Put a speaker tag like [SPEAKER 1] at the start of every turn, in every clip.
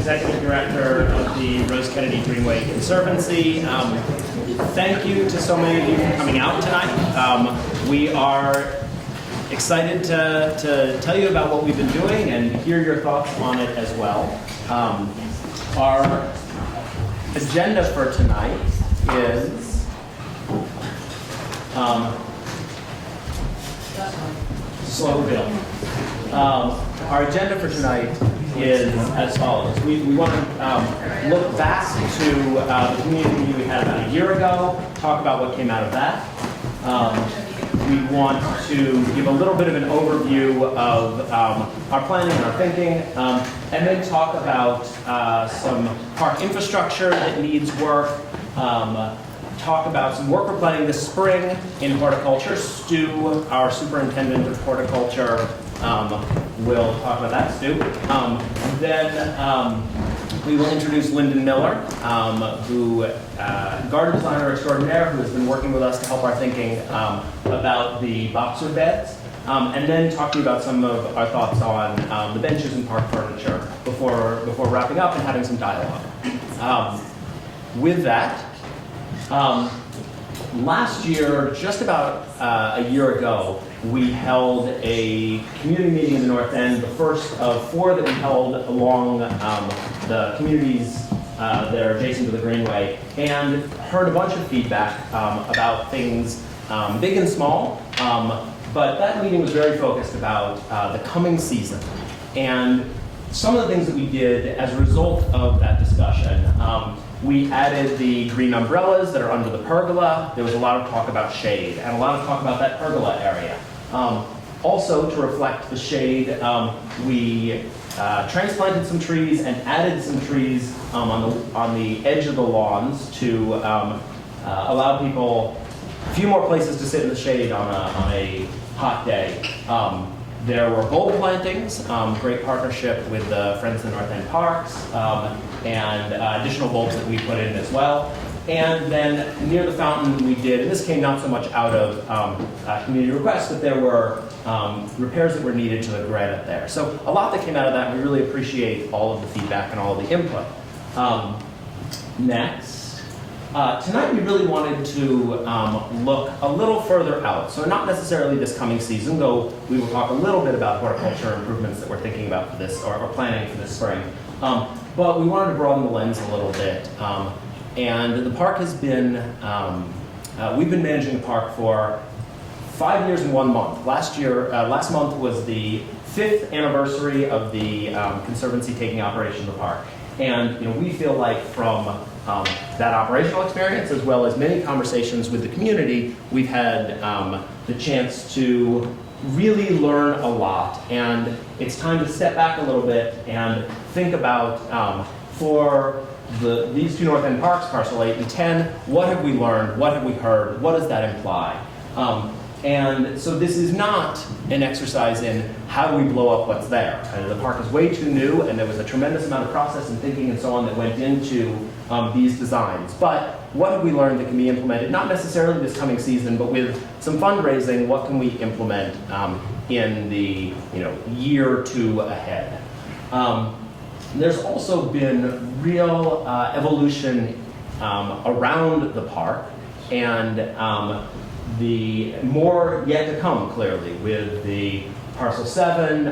[SPEAKER 1] Executive Director of the Rose Kennedy Greenway Conservancy. Thank you to so many of you for coming out tonight. We are excited to tell you about what we've been doing and hear your thoughts on it as well. Our agenda for tonight is slow build. Our agenda for tonight is as follows. We want to look back to the community meeting we had about a year ago, talk about what came out of that. We want to give a little bit of an overview of our planning and our thinking, and then talk about some park infrastructure that needs work, talk about some work we're planning this spring in horticulture. Stu, our superintendent of horticulture, will talk about that, Stu. Then we will introduce Lyndon Miller, who garden designer extraordinaire, who has been working with us to help our thinking about the boxer beds, and then talk to you about some of our thoughts on the benches and park furniture before wrapping up and having some dialogue. With that, last year, just about a year ago, we held a community meeting in the North End, the first of 4 that we held along the communities that are adjacent to the Greenway, and heard a bunch of feedback about things big and small, but that meeting was very focused about the coming season. And some of the things that we did as a result of that discussion, we added the green umbrellas that are under the pergola. There was a lot of talk about shade and a lot of talk about that pergola area. Also, to reflect the shade, we transplanted some trees and added some trees on the edge of the lawns to allow people a few more places to sit in the shade on a hot day. There were bulb plantings, great partnership with the Friends of the North End Parks, and additional bulbs that we put in as well. And then near the fountain we did, and this came not so much out of community requests, but there were repairs that were needed to the granite there. So a lot that came out of that, we really appreciate all of the feedback and all of the input. Next. Tonight we really wanted to look a little further out. So not necessarily this coming season, though we will talk a little bit about horticulture improvements that we're thinking about for this, or planning for this spring. But we wanted to broaden the lens a little bit. And the park has been, we've been managing the park for 5 years and 1 month. Last month was the 5th anniversary of the Conservancy taking operation of the park. And we feel like from that operational experience, as well as many conversations with the community, we've had the chance to really learn a lot. And it's time to step back a little bit and think about, for these 2 North End parks, parcel 8 and 10, what have we learned? What have we heard? What does that imply? And so this is not an exercise in how do we blow up what's there. The park is way too new, and there was a tremendous amount of process and thinking and so on that went into these designs. But what have we learned that can be implemented, not necessarily this coming season, but with some fundraising, what can we implement in the year or 2 ahead? There's also been real evolution around the park, and the more yet to come, clearly, with the Parcel 7,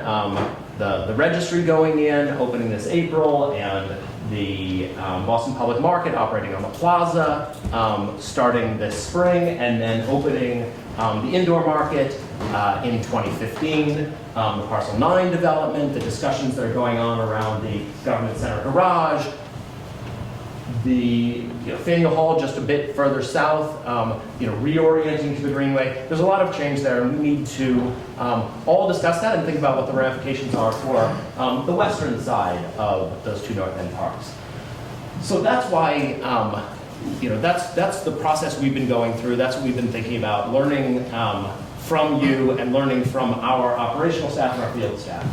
[SPEAKER 1] the registry going in, opening this April, and the Boston Public Market operating on the plaza starting this spring, and then opening the indoor market in 2015, the Parcel 9 development, the discussions that are going on around the Government Center garage, the Faneuil Hall just a bit further south, reorienting to the Greenway. There's a lot of change there, and we need to all discuss that and think about what the ramifications are for the western side of those 2 North End parks. So that's why, that's the process we've been going through. That's what we've been thinking about, learning from you and learning from our operational staff and our field staff.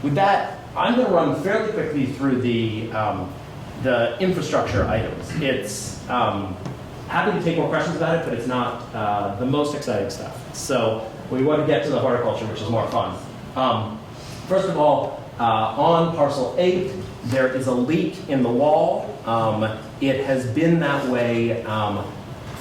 [SPEAKER 1] With that, I'm going to run fairly quickly through the infrastructure items. It's happy to take more questions about it, but it's not the most exciting stuff. So we want to get to the horticulture, which is more fun. First of all, On parcel 8, there is a leak in the wall. It has been that way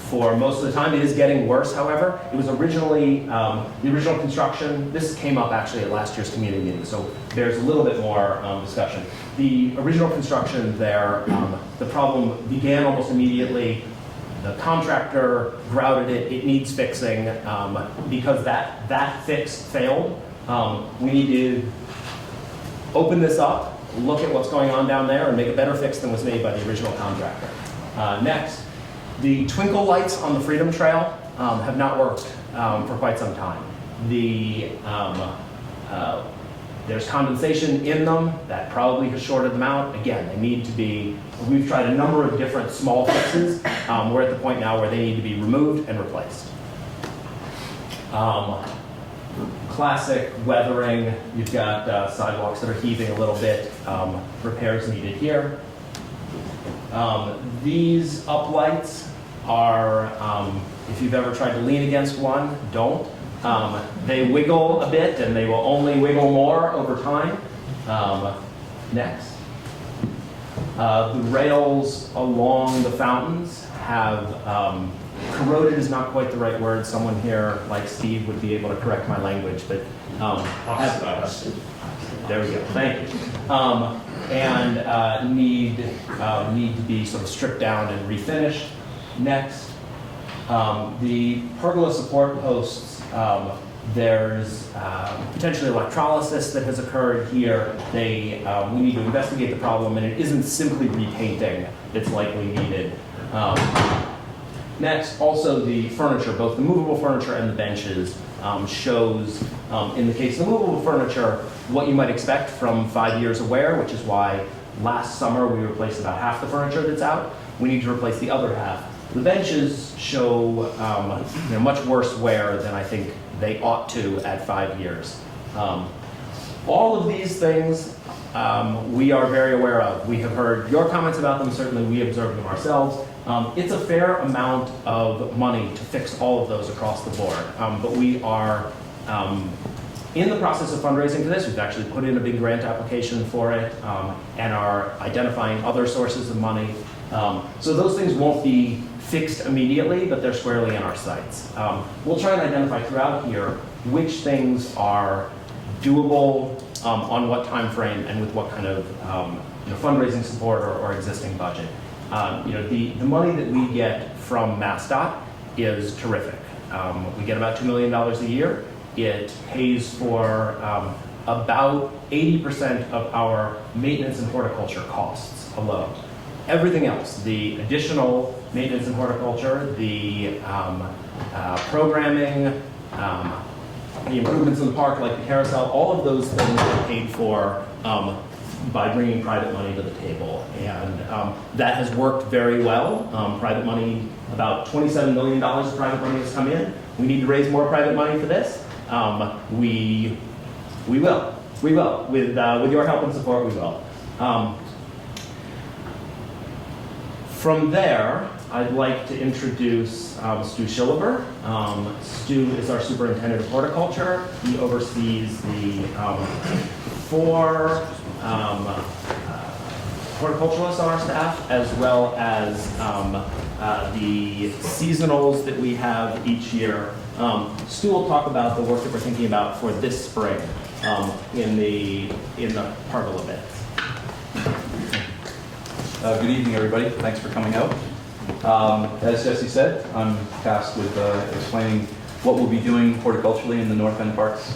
[SPEAKER 1] for most of the time. It is getting worse, however. It was originally, the original construction, this came up actually at last year's community meeting, so there's a little bit more discussion. The original construction there, the problem began almost immediately. The contractor grouted it. It needs fixing. Because that fix failed, we need to open this up, look at what's going on down there, and make a better fix than was made by the original contractor. Next, the twinkle lights on the Freedom Trail have not worked for quite some time. There's condensation in them that probably has shorted them out. Again, they need to be, we've tried a number of different small fixes. We're at the point now where they need to be removed and replaced. Classic weathering, you've got sidewalks that are heaving a little bit, repairs needed here. These uplights are, if you've ever tried to lean against one, don't. They wiggle a bit, and they will only wiggle more over time. Next. The rails along the fountains have, corroded is not quite the right word. Someone here, like Steve, would be able to correct my language, but there we go, thank you. And need to be sort of stripped down and refinished. Next. The pergola support posts, there's potentially electrolysis that has occurred here. We need to investigate the problem, and it isn't simply repainting that's likely needed. Next, also the furniture, both the movable furniture and the benches, shows, in the case of the movable furniture, what you might expect from 5 years of wear, which is why last summer we replaced about half the furniture that's out. We need to replace the other half. The benches show much worse wear than I think they ought to at 5 years. All of these things we are very aware of. We have heard your comments about them, certainly we observed them ourselves. It's a fair amount of money to fix all of those across the board, but we are in the process of fundraising for this. We've actually put in a big grant application for it and are identifying other sources of money. So those things won't be fixed immediately, but they're squarely in our sights. We'll try and identify throughout here which things are doable on what time frame and with what kind of fundraising support or existing budget. The money that we get from MassDOT is terrific. We get about $2 million a year. It pays for about 80% of our maintenance and horticulture costs alone. Everything else, the additional maintenance and horticulture, the programming, the improvements in the park like the carousel, all of those things are paid for by bringing private money to the table. And that has worked very well. Private money, about $27 million of private money has come in. We need to raise more private money for this. We will. With your help and support, we will. From there, I'd like to introduce Stu Schilleber. Stu is our superintendent of horticulture. He oversees the 4 horticulturalists on our staff, as well as the seasonals that we have each year. Stu will talk about the work that we're thinking about for this spring in the pergola beds.
[SPEAKER 2] Good evening, everybody. Thanks for coming out. As Jesse said, I'm tasked with explaining what we'll be doing horticulturally in the North End parks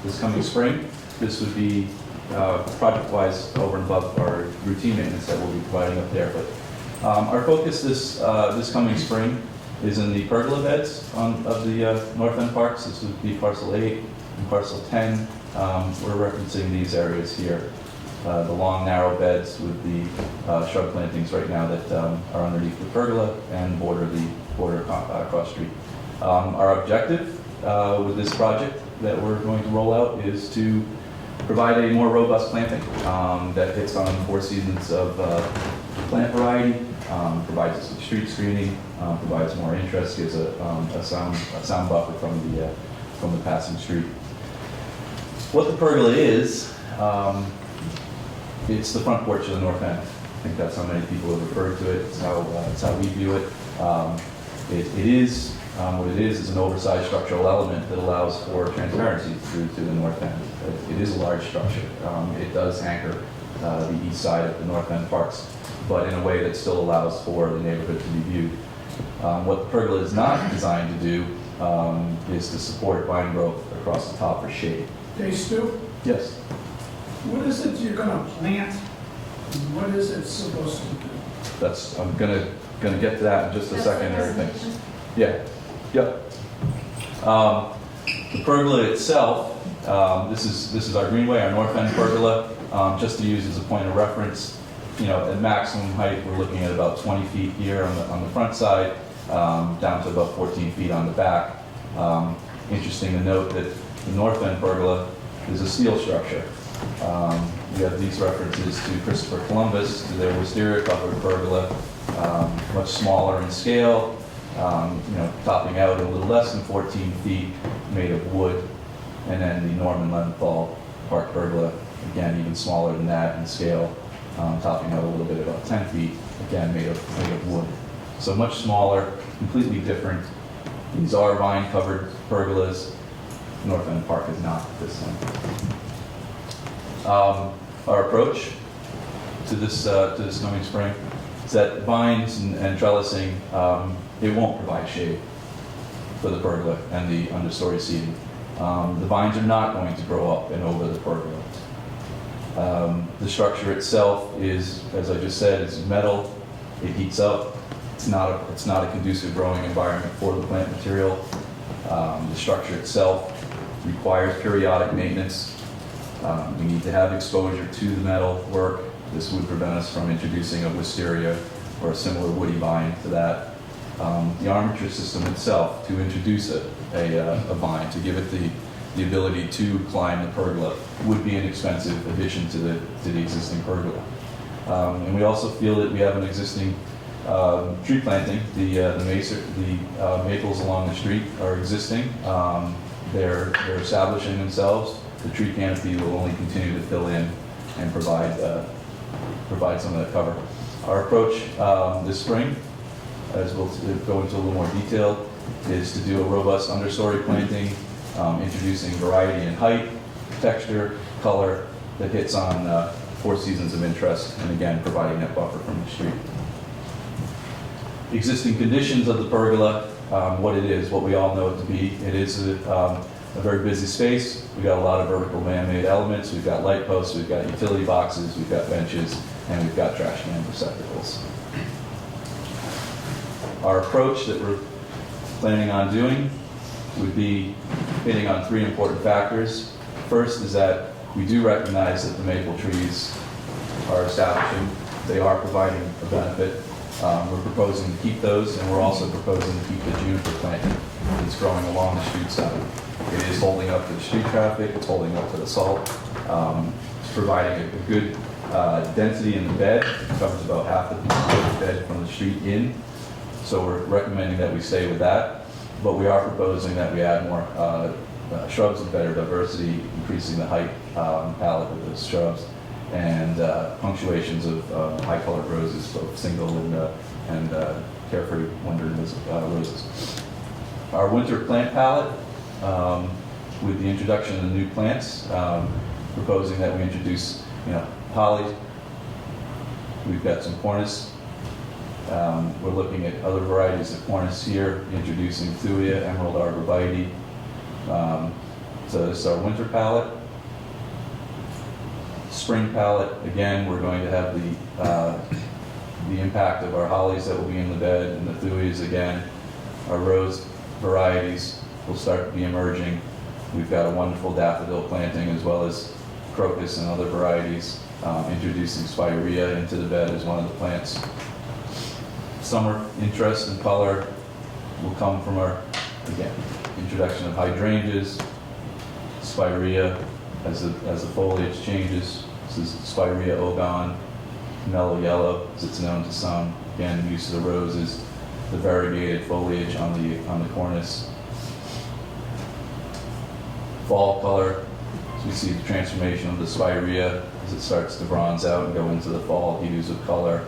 [SPEAKER 2] this coming spring. This would be project-wise over and above our routine maintenance that we'll be providing up there. But our focus this coming spring is in the pergola beds of the North End parks. This would be parcel 8 and parcel 10. We're referencing these areas here. The long, narrow beds with the shrub plantings right now that are underneath the pergola and border cross street. Our objective with this project that we're going to roll out is to provide a more robust planting that hits on 4 seasons of plant variety, provides us with street screening, provides more interest, gives a sound buffer from the passing street. What the pergola is it's the front porch of the north end. I think that's how many people have referred to it. It's how we view it. It is what it is an oversized structural element that allows for transparency through to the north end. It is a large structure. It does anchor the east side of the north end parks, but in a way that still allows for the neighborhood to be viewed. What the pergola is not designed to do is to support vine growth across the top for shade.
[SPEAKER 3] Hey, Stu,
[SPEAKER 2] Yes.
[SPEAKER 3] what is it you're gonna plant? And what is it supposed to do?
[SPEAKER 2] I'm gonna get to that in just a second. and Everything. Yeah. Yep. The pergola itself. This is our Greenway, our north end pergola. Just to use as a point of reference, at maximum height, we're looking at about 20 feet here on the front side, down to about 14 feet on the back. Interesting to note that the north end pergola is a steel structure. We have these references to Christopher Columbus, to their wisteria-covered pergola, much smaller in scale, topping out a little less than 14 feet, made of wood. And then the Norman Leventhal Park pergola, again, even smaller than that in scale, topping out a little bit, about 10 feet, again, made of wood. So much smaller, completely different. These are vine-covered pergolas. North End Park is not at this time. Our approach to this coming spring is that vines and trellising, it won't provide shade for the pergola and the understory seating. The vines are not going to grow up and over the pergola. The structure itself is, as I just said, is metal. It heats up. It's not a conducive growing environment for the plant material. The structure itself requires periodic maintenance. We need to have exposure to the metal work. This would prevent us from introducing a wisteria or a similar woody vine to that. The armature system itself, to introduce a vine, to give it the ability to climb the pergola, would be an expensive addition to the existing pergola. And we also feel that we have an existing tree planting. The maples along the street are existing. They're establishing themselves. The tree canopy will only continue to fill in and provide some of that cover. Our approach this spring, as we'll go into a little more detail, is to do a robust understory planting, introducing variety in height, texture, color that hits on 4 seasons of interest, and again, providing that buffer from the street. Existing conditions of the pergola, what it is, what we all know it to be. It is a very busy space. We've got a lot of vertical man-made elements. We've got light posts, we've got utility boxes, we've got benches, and we've got trash can receptacles. Our approach that we're planning on doing would be hitting on 3 important factors. First is that we do recognize that the maple trees are establishing. They are providing a benefit. We're proposing to keep those, and we're also proposing to keep the juniper planting that's growing along the street side. It is holding up to the street traffic, it's holding up to the salt. It's providing a good density in the bed. It covers about half the bed from the street in. So we're recommending that we stay with that. But we are proposing that we add more shrubs with better diversity, increasing the height palette of those shrubs, and punctuations of high-colored roses, both single and carefree wandering roses. Our winter plant palette, with the introduction of the new plants, proposing that we introduce, holly. We've got some cornus. We're looking at other varieties of cornus here, introducing thuya, emerald arborvitae. So this is our winter palette. Spring palette, again, we're going to have the impact of our hollies that will be in the bed, and the thuyas again. Our rose varieties will start to be emerging. We've got a wonderful daffodil planting, as well as crocus and other varieties, introducing spirea into the bed as one of the plants. Summer interest and color will come from our, again, introduction of hydrangeas, spirea as the foliage changes. This is spirea ogon, mellow yellow, as it's known to some. Again, use of the roses, the variegated foliage on the cornice. Fall color, We see the transformation of the spirea as it starts to bronze out and go into the fall hues of color.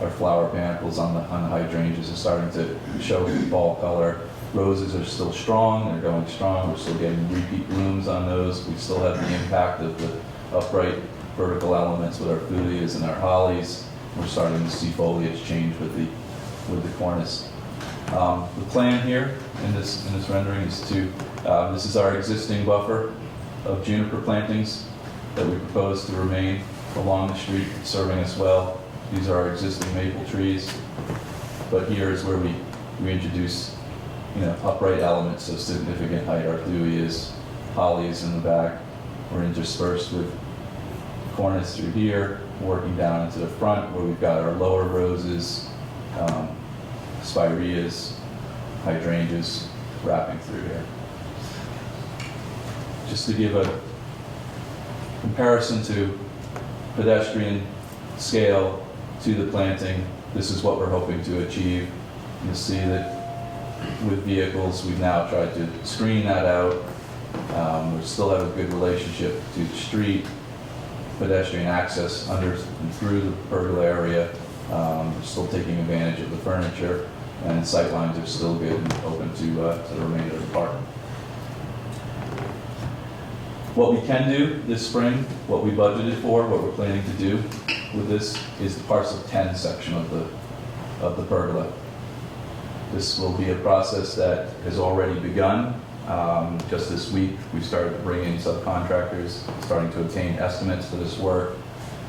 [SPEAKER 2] Our flower panicles on the hydrangeas are starting to show fall color. Roses are still strong, they're going strong. We're still getting repeat blooms on those. We still have the impact of the upright vertical elements with our thulias and our hollies. We're starting to see foliage change with the cornice. The plan here in this rendering is to, this is our existing buffer of juniper plantings that we propose to remain along the street, serving us well. These are our existing maple trees, but here is where we introduce, upright elements of significant height. Our thulias, hollies in the back. We're interspersed with cornice through here, working down into the front where we've got our lower roses, spireas, hydrangeas wrapping through here. Just to give a comparison to pedestrian scale to the planting, this is what we're hoping to achieve. You'll see that with vehicles, we've now tried to screen that out. We still have a good relationship to the street, pedestrian access under and through the pergola area. We're still taking advantage of the furniture, and sight lines are still good and open to the remainder of the park. What we can do this spring, what we budgeted for, what we're planning to do with this is the parcel 10 section of the pergola. This will be a process that has already begun. Just this week, we started to bring in subcontractors, starting to obtain estimates for this work.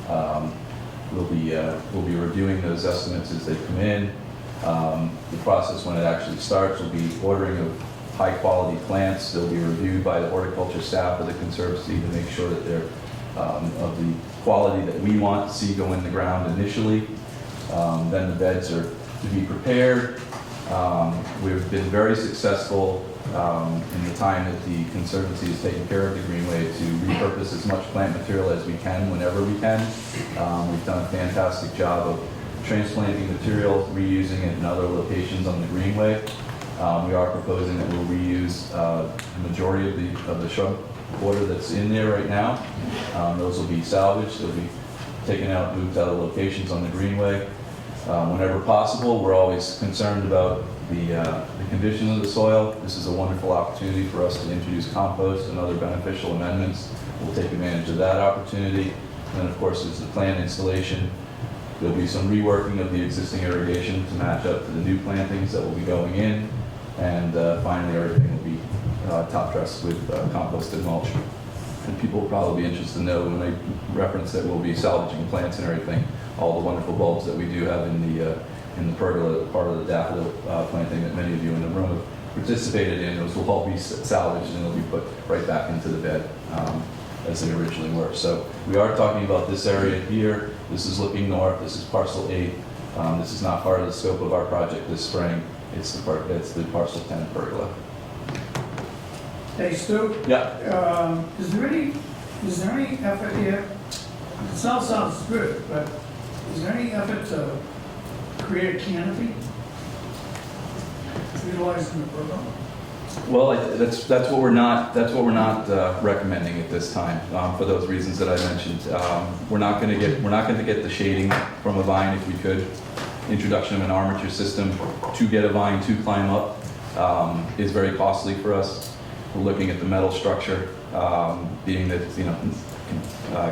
[SPEAKER 2] We'll be reviewing those estimates as they come in. The process, when it actually starts, will be ordering of high-quality plants. They'll be reviewed by the horticulture staff of the Conservancy to make sure that they're of the quality that we want to see go in the ground initially. Then the beds are to be prepared. We've been very successful in the time that the Conservancy has taken care of the Greenway to repurpose as much plant material as we can whenever we can. We've done a fantastic job of transplanting material, reusing it in other locations on the Greenway. We are proposing that we'll reuse the majority of the shrub border that's in there right now. Those will be salvaged. They'll be taken out, moved to other locations on the Greenway. Whenever possible, we're always concerned about the condition of the soil. This is a wonderful opportunity for us to introduce compost and other beneficial amendments. We'll take advantage of that opportunity. And then, of course, there's the plant installation. There'll be some reworking of the existing irrigation to match up to the new plantings that will be going in. And finally, everything will be top dressed with composted mulch. And people will probably be interested to know when I reference that we'll be salvaging plants and everything, all the wonderful bulbs that we do have in the pergola, part of the daffodil planting that many of you in the room have participated in. Those will all be salvaged and they'll be put right back into the bed as they originally were. So we are talking about this area here. This is looking north. This is parcel 8. This is not part of the scope of our project this spring. It's the parcel 10 pergola.
[SPEAKER 3] Hey, Stu?
[SPEAKER 2] Yeah.
[SPEAKER 3] Is there any effort here? It sounds good, but is there any effort to create a canopy utilizing the pergola?
[SPEAKER 2] Well, that's what we're not recommending at this time for those reasons that I mentioned. We're not going to get the shading from a vine if we could. Introduction of an armature system to get a vine to climb up is very costly for us. We're looking at the metal structure, being that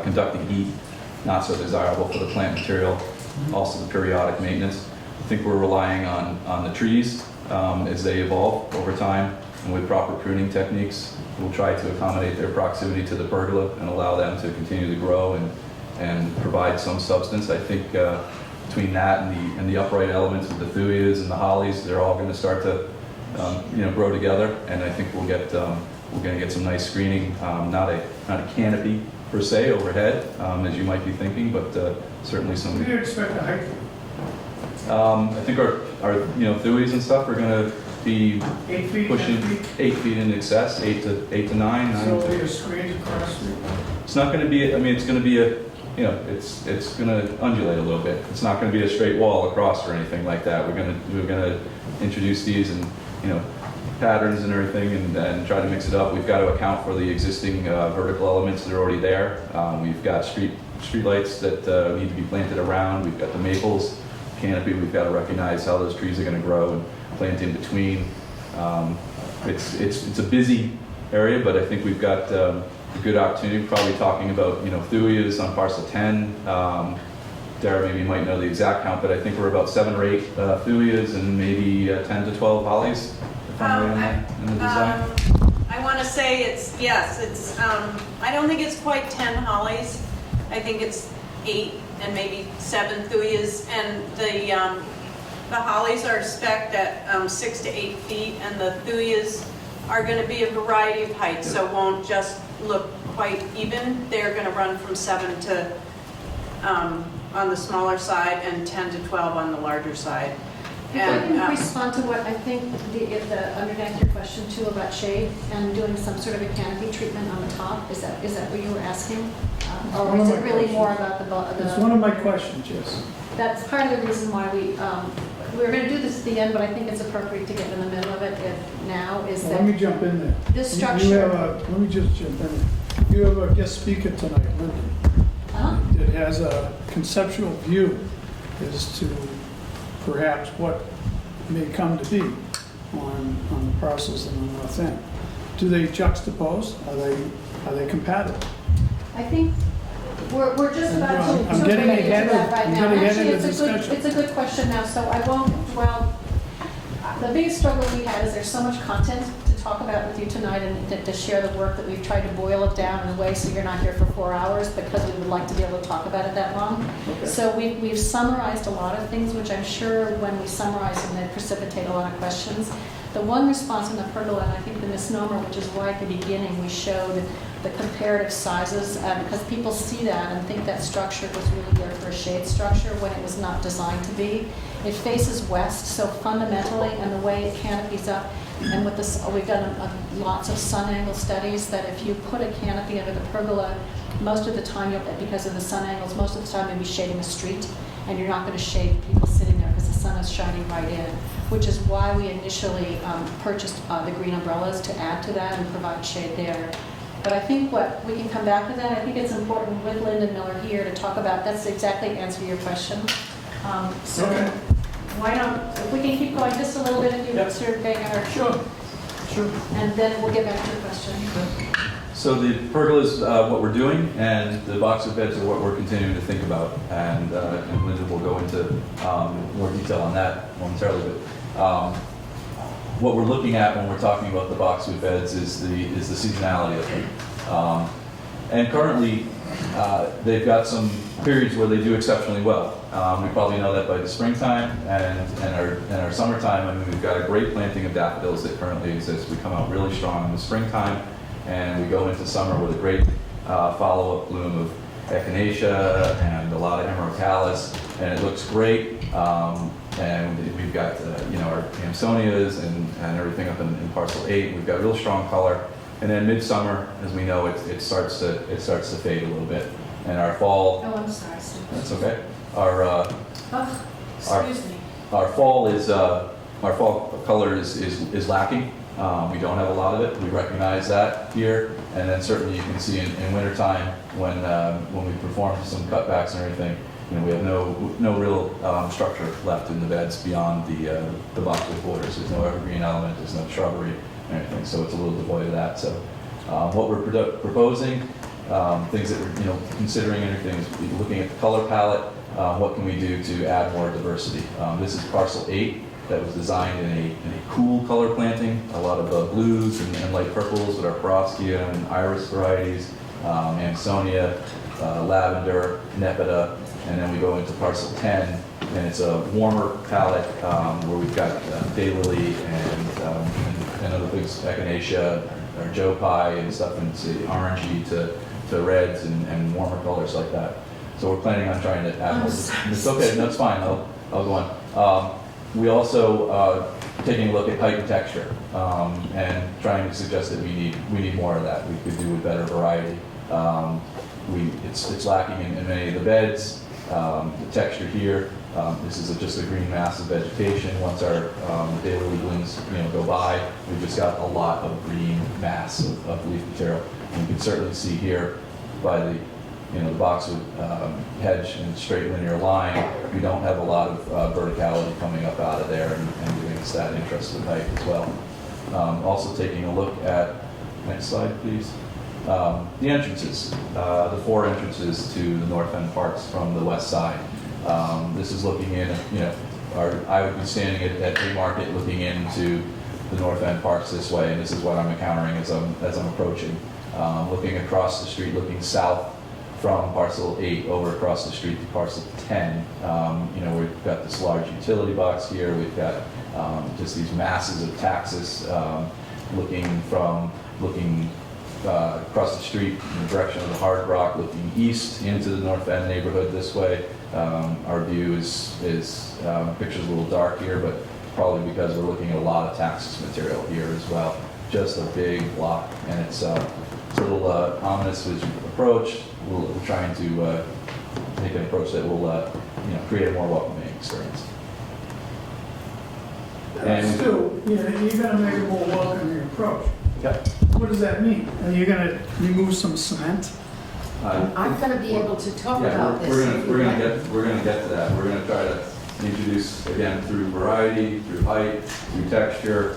[SPEAKER 2] conducting heat, not so desirable for the plant material. Also the periodic maintenance. I think we're relying on the trees as they evolve over time, and with proper pruning techniques, we'll try to accommodate their proximity to the pergola and allow them to continue to grow and provide some substance. I think between that and the upright elements of the thulias and the hollies, they're all going to start to grow together, and I think we're going to get some nice screening. Not a canopy per se overhead, as you might be thinking, but certainly some.
[SPEAKER 3] What do you expect the height?
[SPEAKER 2] I think our thulias and stuff are going to be
[SPEAKER 3] 8 feet,
[SPEAKER 2] pushing
[SPEAKER 3] 10 feet?
[SPEAKER 2] 8 feet in excess, 8 to 9.
[SPEAKER 3] So you're screened across the...
[SPEAKER 2] It's not going to be. I mean, it's going to be it's going to undulate a little bit. It's not going to be a straight wall across or anything like that. We're going to introduce these and patterns and everything and try to mix it up. We've got to account for the existing vertical elements that are already there. We've got street lights that need to be planted around. We've got the maples canopy. We've got to recognize how those trees are going to grow and plant in between. It's a busy area, but I think we've got a good opportunity. Probably talking about thuias on parcel 10. Dara, maybe you might know the exact count, but I think we're about 7 or 8 thuias and maybe 10 to 12 hollies. If I'm right on that in the design.
[SPEAKER 4] I want to say it's I don't think it's quite 10 hollies. I think it's 8 and maybe 7 thuias, and the hollies are spec'd at 6 to 8 feet, and the thuias are going to be a variety of heights, so won't just look quite even. They're going to run from 7 to on the smaller side and 10 to 12 on the larger side.
[SPEAKER 5] If I can respond to what I think I'm going to answer your question too about shade and doing some sort of a canopy treatment on the top. Is that what you were asking? Or is it really more about the...
[SPEAKER 3] It's one of my questions, yes.
[SPEAKER 5] That's part of the reason why we're going to do this at the end, but I think it's appropriate to get in the middle of it now, is that...
[SPEAKER 3] Let me jump in there.
[SPEAKER 5] This structure...
[SPEAKER 3] Let me just jump in there. You have a guest speaker tonight, Linda. It has a conceptual view as to perhaps what may come to be on the parcels in the north end. Do they juxtapose? Are they compatible?
[SPEAKER 5] I think we're just about to
[SPEAKER 3] I'm getting
[SPEAKER 5] get into
[SPEAKER 3] ahead
[SPEAKER 5] that
[SPEAKER 3] of-
[SPEAKER 5] right
[SPEAKER 3] I'm
[SPEAKER 5] now.
[SPEAKER 3] getting ahead
[SPEAKER 5] Actually,
[SPEAKER 3] of the discussion.
[SPEAKER 5] it's a good question now, so I won't dwell. The biggest struggle we had is there's so much content to talk about with you tonight and to share the work that we've tried to boil it down in a way so you're not here for 4 hours, because we would like to be able to talk about it that long.
[SPEAKER 3] Okay.
[SPEAKER 5] So we've summarized a lot of things, which I'm sure when we summarize them, they precipitate a lot of questions. The one response in the pergola, and I think the misnomer, which is why at the beginning we showed the comparative sizes, because people see that and think that structure was really there for a shade structure when it was not designed to be. It faces west, so fundamentally, and the way it canopies up, and with this, we've done lots of sun angle studies, that if you put a canopy under the pergola, most of the time, because of the sun angles, most of the time you'll be shading a street, and you're not going to shade people sitting there because the sun is shining right in, which is why we initially purchased the green umbrellas to add to that and provide shade there. But I think we can come back to that. I think it's important with Linda Miller here to talk about, that's exactly answer your question. So
[SPEAKER 3] Okay.
[SPEAKER 5] why don't, if we can keep going just a little bit, if you,
[SPEAKER 3] Yep.
[SPEAKER 5] Mr. Baker.
[SPEAKER 3] Sure.
[SPEAKER 5] And then we'll get back to your question.
[SPEAKER 2] So the pergola is what we're doing, and the box of beds are what we're continuing to think about. And Linda will go into more detail on that momentarily. But what we're looking at when we're talking about the box of beds is the seasonality of them. And currently, they've got some periods where they do exceptionally well. We probably know that by the springtime and our summertime. I mean, we've got a great planting of daffodils that currently exists. We come out really strong in the springtime, and we go into summer with a great follow-up bloom of echinacea and a lot of emerocallis, and it looks great. And we've got our Amsonias and everything up in parcel 8. We've got real strong color. And then midsummer, as we know, it starts to fade a little bit. And our fall.
[SPEAKER 5] Oh, I'm sorry, Steve.
[SPEAKER 2] That's okay. Our
[SPEAKER 5] Excuse me.
[SPEAKER 2] our fall color is lacking. We don't have a lot of it. We recognize that here, and then certainly you can see in wintertime when we perform some cutbacks and everything, we have no real structure left in the beds beyond the boxwood borders. There's no evergreen element. There's no shrubbery and everything, so it's a little devoid of that. So what we're proposing, things that we're considering and everything is looking at the color palette. What can we do to add more diversity? This is parcel 8 that was designed in a cool color planting, a lot of blues and light purples with our Perovskia and iris varieties, Amsonia, lavender, Nepeta, and then we go into parcel 10, and it's a warmer palette where we've got daylily and other things, echinacea, or joe pie and stuff, and it's orangey to reds and warmer colors like that. So we're planning on trying to add more. It's okay, that's fine. I'll go on. We also taking a look at height and texture and trying to suggest that we need more of that. We could do with better variety. It's lacking in many of the beds. The texture here This is just a green mass of vegetation. Once our daily blooms, go by, we've just got a lot of green mass of leaf material. And you can certainly see here by the the boxwood hedge and straight linear line, we don't have a lot of verticality coming up out of there and giving us that interesting height as well. Also taking a look at, next slide please, the entrances, the 4 entrances to the North End Parks from the west side. This is looking in, I would be standing at Haymarket looking into the North End Parks this way, and this is what I'm encountering as I'm approaching. Looking across the street, looking south from parcel 8 over across the street to parcel 10. We've got this large utility box here. We've got just these masses of taxus looking across the street in the direction of the Hard Rock, looking east into the North End neighborhood this way. Our view is picture's a little dark here, but probably because we're looking at a lot of taxus material here as well. Just a big block, and it's a little ominous as you approach. We're trying to take an approach that will create a more welcoming experience. And
[SPEAKER 3] Still, you're gonna make a more welcoming approach.
[SPEAKER 2] yeah,
[SPEAKER 3] What does that mean? Are you gonna remove some cement?
[SPEAKER 6] I'm going to be able to talk
[SPEAKER 2] yeah,
[SPEAKER 6] about this.
[SPEAKER 2] we're gonna get to that. We're gonna try to introduce again through variety, through height, through texture.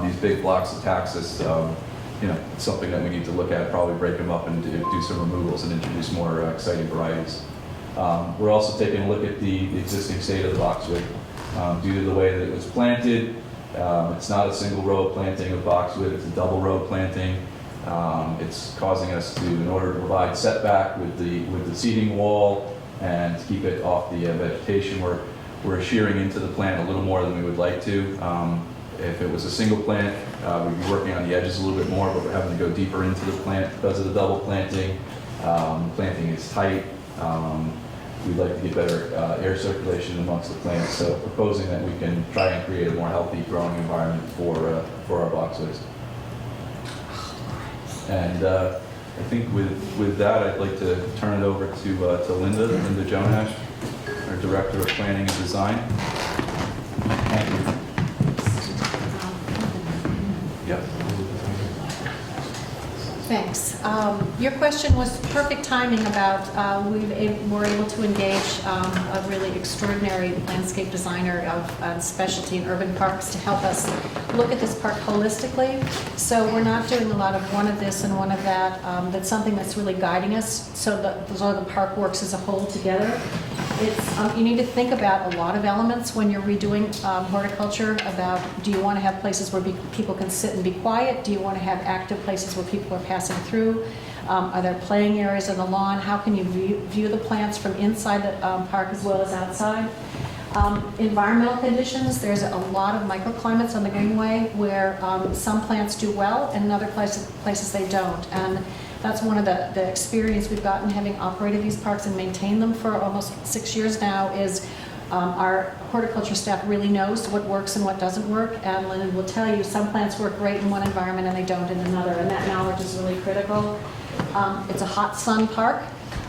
[SPEAKER 2] These big blocks of taxus, it's something that we need to look at, probably break them up and do some removals and introduce more exciting varieties. We're also taking a look at the existing state of the boxwood. Due to the way that it was planted, it's not a single row planting of boxwood, it's a double row planting. It's causing us to, in order to provide setback with the seeding wall and to keep it off the vegetation, we're shearing into the plant a little more than we would like to. If it was a single plant, we'd be working on the edges a little bit more, but we're having to go deeper into the plant because of the double planting. Planting is tight. We'd like to get better air circulation amongst the plants, so proposing that we can try and create a more healthy growing environment for our boxwoods. And I think with that, I'd like to turn it over to Linda Jonash, our Director of Planning and Design. Thank you. Yep.
[SPEAKER 5] Thanks. Your question was perfect timing about we're able to engage a really extraordinary landscape designer of specialty in urban parks to help us look at this park holistically. So we're not doing a lot of one of this and one of that. That's something that's really guiding us so that the park works as a whole together. It's you need to think about a lot of elements when you're redoing horticulture about, do you want to have places where people can sit and be quiet? Do you want to have active places where people are passing through? Are there playing areas on the lawn? How can you view the plants from inside the park as well as outside? Environmental conditions, there's a lot of microclimates on the Greenway where some plants do well and in other places they don't. And that's one of the experience we've gotten having operated these parks and maintained them for almost 6 years now is our horticulture staff really knows what works and what doesn't work, and Lyndon will tell you some plants work great in one environment and they don't in another, and that knowledge is really critical. It's a hot sun park,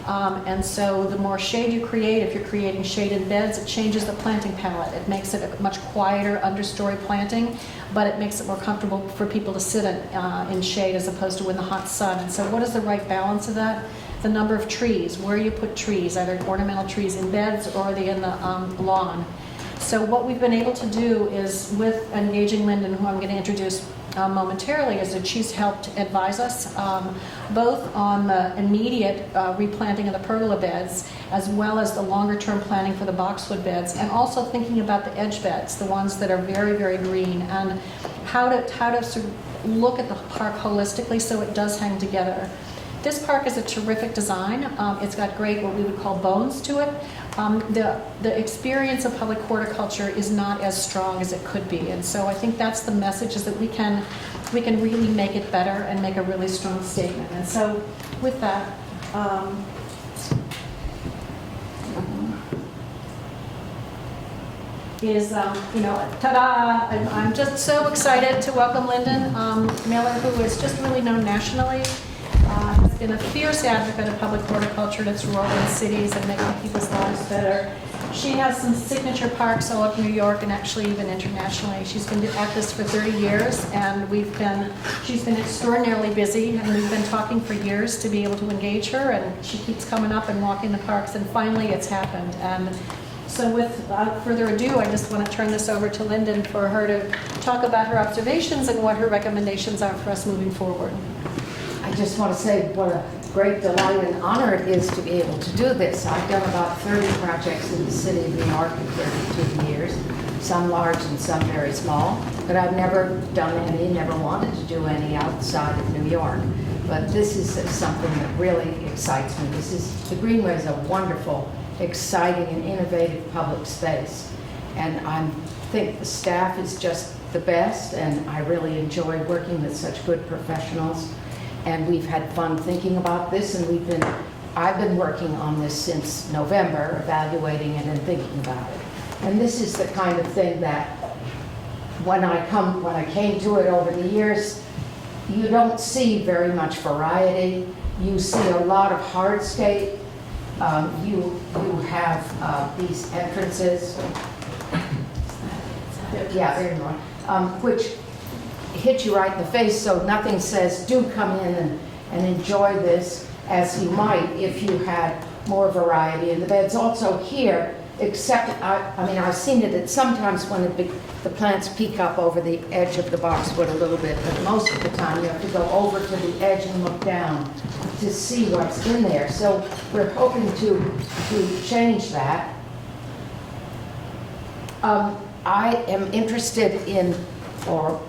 [SPEAKER 5] and so the more shade you create, if you're creating shaded beds, it changes the planting palette. It makes it a much quieter understory planting, but it makes it more comfortable for people to sit in shade as opposed to in the hot sun. And so what is the right balance of that? The number of trees, where you put trees, either ornamental trees in beds or are they in the lawn. So what we've been able to do is, with engaging Lyndon, who I'm going to introduce momentarily, is that she's helped advise us both on the immediate replanting of the pergola beds as well as the longer term planning for the boxwood beds, and also thinking about the edge beds, the ones that are very, very green, and how to sort of look at the park holistically so it does hang together. This park is a terrific design. It's got great, what we would call, bones to it. The experience of public horticulture is not as strong as it could be, and so I think that's the message, is that we can really make it better and make a really strong statement. And so with that, ta-da! I'm just so excited to welcome Lyndon Miller, who is just really known nationally. Has been a fierce advocate of public horticulture in its role in cities and making people's lives better. She has some signature parks all over New York and actually even internationally. She's been at this for 30 years, and she's been extraordinarily busy, and we've been talking for years to be able to engage her, and she keeps coming up and walking the parks, and finally it's happened. And so without further ado, I just want to turn this over to Lyndon for her to talk about her observations and what her recommendations are for us moving forward.
[SPEAKER 6] I just want to say what a great delight and honor it is to be able to do this. I've done about 30 projects in the city of New York in 32 years, some large and some very small, but I've never done any, never wanted to do any outside of New York. But this is something that really excites me. The Greenway is a wonderful, exciting, and innovative public space. And I think the staff is just the best, and I really enjoy working with such good professionals. And we've had fun thinking about this, and I've been working on this since November, evaluating it and thinking about it. And this is the kind of thing that when I came to it over the years, you don't see very much variety. You see a lot of hardscape. You have these entrances. Yeah, there you are. Which hit you right in the face, so nothing says do come in and enjoy this as you might if you had more variety in the beds. Also here, except, I've seen it sometimes when the plants peek up over the edge of the boxwood a little bit, but most of the time you have to go over to the edge and look down to see what's in there. So we're hoping to change that. I am interested in, or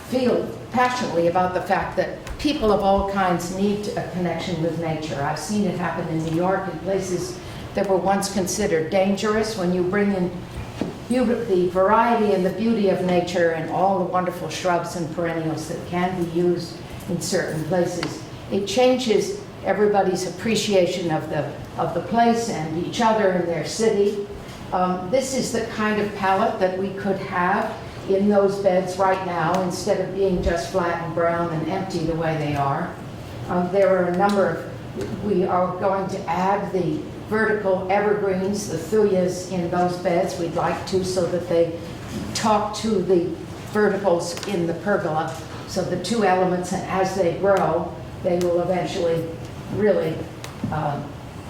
[SPEAKER 6] feel passionately about the fact that people of all kinds need a connection with nature. I've seen it happen in New York in places that were once considered dangerous. When you bring in the variety and the beauty of nature and all the wonderful shrubs and perennials that can be used in certain places, it changes everybody's appreciation of the place and each other and their city. This is the kind of palette that we could have in those beds right now, instead of being just flat and brown and empty the way they are. There are a number of, we are going to add the vertical evergreens, the thuyas, in those beds. We'd like to, so that they talk to the verticals in the pergola. So the two elements, and as they grow, they will eventually really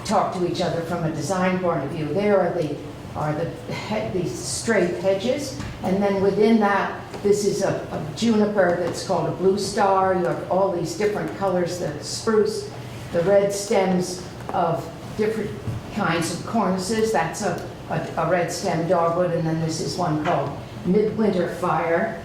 [SPEAKER 6] talk to each other from a design point of view. There are the straight hedges, and then within that, this is a juniper that's called a blue star. You have all these different colors, the spruce, the red stems of different kinds of cornices. That's a red stem dogwood, and then this is one called midwinter fire.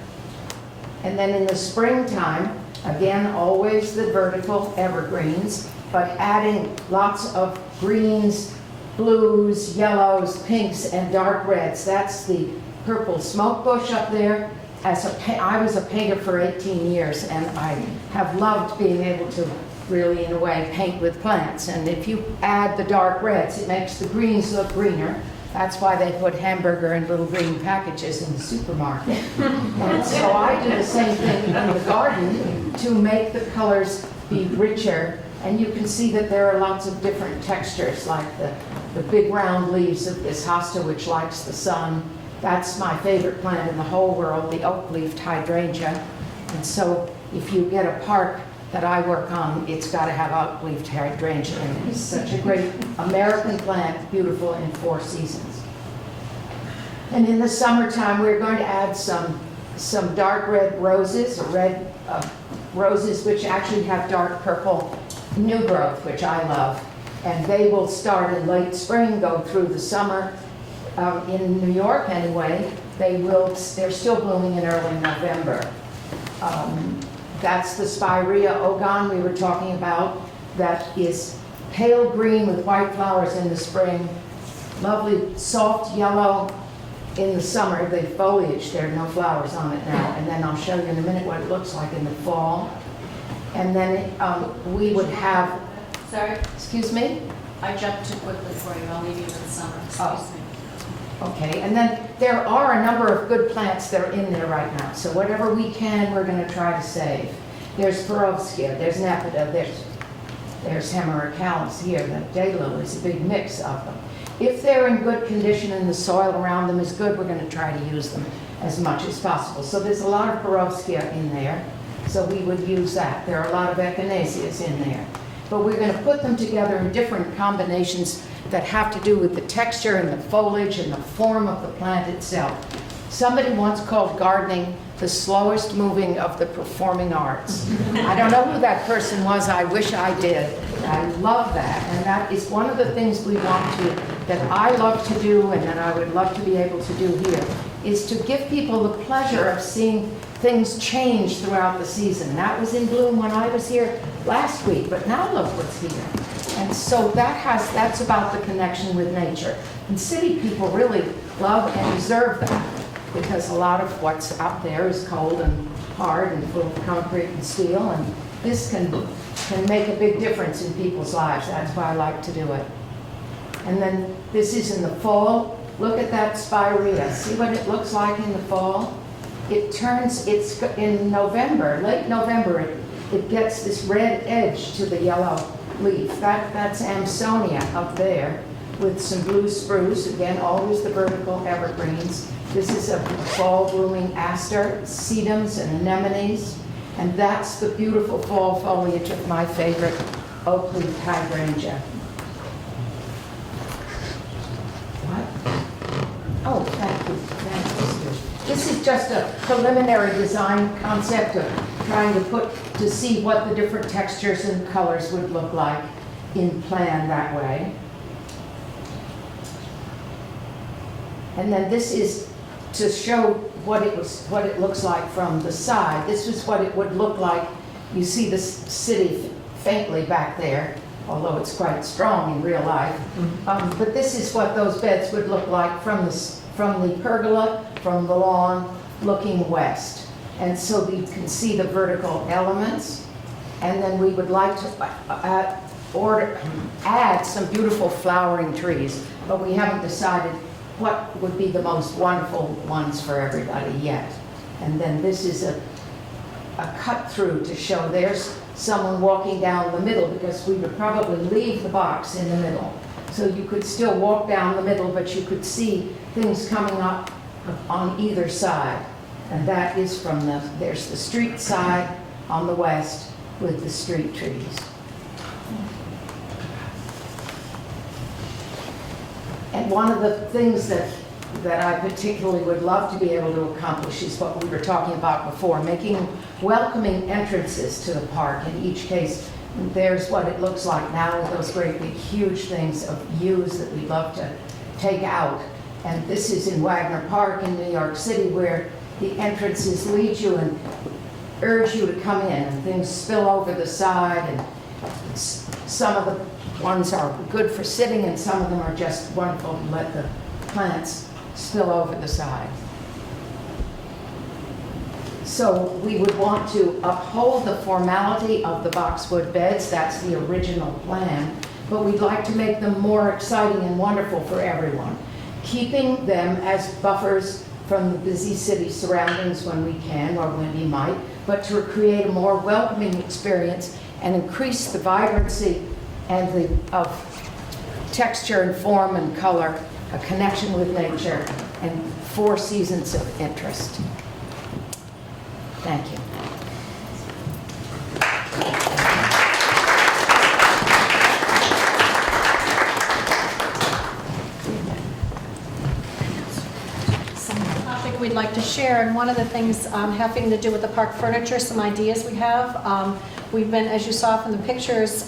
[SPEAKER 6] And then in the springtime, again, always the vertical evergreens, but adding lots of greens, blues, yellows, pinks, and dark reds. That's the purple smoke bush up there. I was a painter for 18 years, and I have loved being able to really, in a way, paint with plants. And if you add the dark reds, it makes the greens look greener. That's why they put hamburger in little green packages in the supermarket. And so I do the same thing in the garden to make the colors be richer. And you can see that there are lots of different textures, like the big round leaves of this hosta, which likes the sun. That's my favorite plant in the whole world, the oak-leafed hydrangea. And so if you get a park that I work on, it's got to have oak-leafed hydrangea, and it's such a great American plant, beautiful in 4 seasons. And in the summertime, we're going to add some dark red roses, roses which actually have dark purple new growth, which I love. And they will start in late spring, go through the summer. In New York, anyway, they're still blooming in early November. That's the Spirea ogon we were talking about. That is pale green with white flowers in the spring, lovely soft yellow in the summer. The foliage, there are no flowers on it now, and then I'll show you in a minute what it looks like in the fall. And then we would have,
[SPEAKER 5] Sorry,
[SPEAKER 6] excuse me?
[SPEAKER 5] I jumped too quickly for you. I'll leave you to the summer. Excuse me.
[SPEAKER 6] Okay, and then there are a number of good plants that are in there right now. So whatever we can, we're going to try to save. There's Perovskia, there's Nepeta, there's Hemerocallis here. The daylilies, a big mix of them. if they're in good condition and the soil around them is good, we're going to try to use them as much as possible. So there's a lot of Borovskia in there, so we would use that. There are a lot of echinacеas in there. But we're going to put them together in different combinations that have to do with the texture and the foliage and the form of the plant itself. Somebody once called gardening the slowest moving of the performing arts. I don't know who that person was, I wish I did. I love that, and that is one of the things we want to, that I love to do and that I would love to be able to do here, is to give people the pleasure of seeing things change throughout the season. That was in bloom when I was here last week, but now look what's here. And so that's about the connection with nature. And city people really love and deserve that, because a lot of what's out there is cold and hard and full of concrete and steel, and this can make a big difference in people's lives. That's why I like to do it. And then this is in the fall. Look at that spirea. See what it looks like in the fall? It turns, it's in November, late November, it gets this red edge to the yellow leaf. That's Amsonia up there with some blue spruce. Again, always the vertical evergreens. This is a fall blooming aster, sedums and anemones. And that's the beautiful fall foliage of my favorite oak leaf hydrangea. What? Oh, thank you. This is just a preliminary design concept of trying to see what the different textures and colors would look like in plan that way. And then this is to show what it looks like from the side. This is what it would look like. You see the city faintly back there, although it's quite strong in real life. But this is what those beds would look like from the pergola, from the lawn, looking west. And so you can see the vertical elements. And then we would like to add some beautiful flowering trees, but we haven't decided what would be the most wonderful ones for everybody yet. And then this is a cut through to show there's someone walking down the middle, because we would probably leave the box in the middle. So you could still walk down the middle, but you could see things coming up on either side. And that is there's the street side on the west with the street trees. And one of the things that I particularly would love to be able to accomplish is what we were talking about before, making welcoming entrances to the park. In each case, there's what it looks like now with those great big huge things of views that we love to take out. And this is in Wagner Park in New York City, where the entrances lead you and urge you to come in, and things spill over the side, and some of the ones are good for sitting, and some of them are just wonderful to let the plants spill over the side. So we would want to uphold the formality of the boxwood beds. That's the original plan, but we'd like to make them more exciting and wonderful for everyone, keeping them as buffers from the busy city surroundings when we can, or when we might, but to create a more welcoming experience and increase the vibrancy and of texture and form and color, a connection with nature, and 4 seasons of interest. Thank you.
[SPEAKER 5] Topic we'd like to share, and one of the things having to do with the park furniture, some ideas we have. We've been, as you saw from the pictures,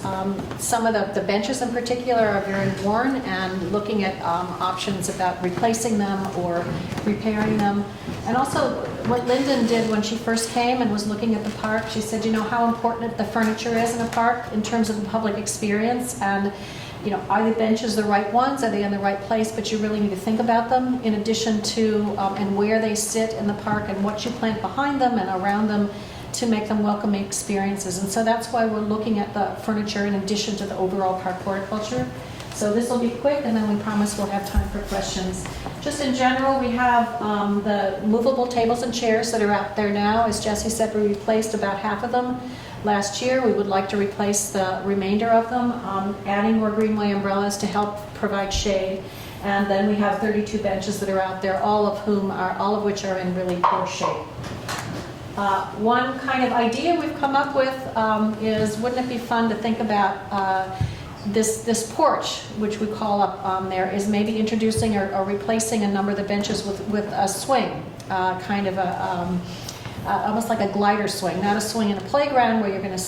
[SPEAKER 5] some of the benches in particular are very worn, and looking at options about replacing them or repairing them. And also what Lyndon did when she first came and was looking at the park, she said, you know, how important the furniture is in a park in terms of the public experience. And you know, are the benches the right ones? Are they in the right place? But you really need to think about them in addition to, and where they sit in the park and what you plant behind them and around them to make them welcoming experiences. And so that's why we're looking at the furniture in addition to the overall park horticulture. So this will be quick, and then we promise we'll have time for questions. Just in general, we have the movable tables and chairs that are out there now. As Jesse said, we replaced about half of them. last year. We would like to replace the remainder of them, adding more Greenway umbrellas to help provide shade. And then we have 32 benches that are out there, all of which are in really poor shape. One kind of idea we've come up with is, wouldn't it be fun to think about this porch, which we call up there, is maybe introducing or replacing a number of the benches with a swing, kind of almost like a glider swing, not a swing in a playground where you're going to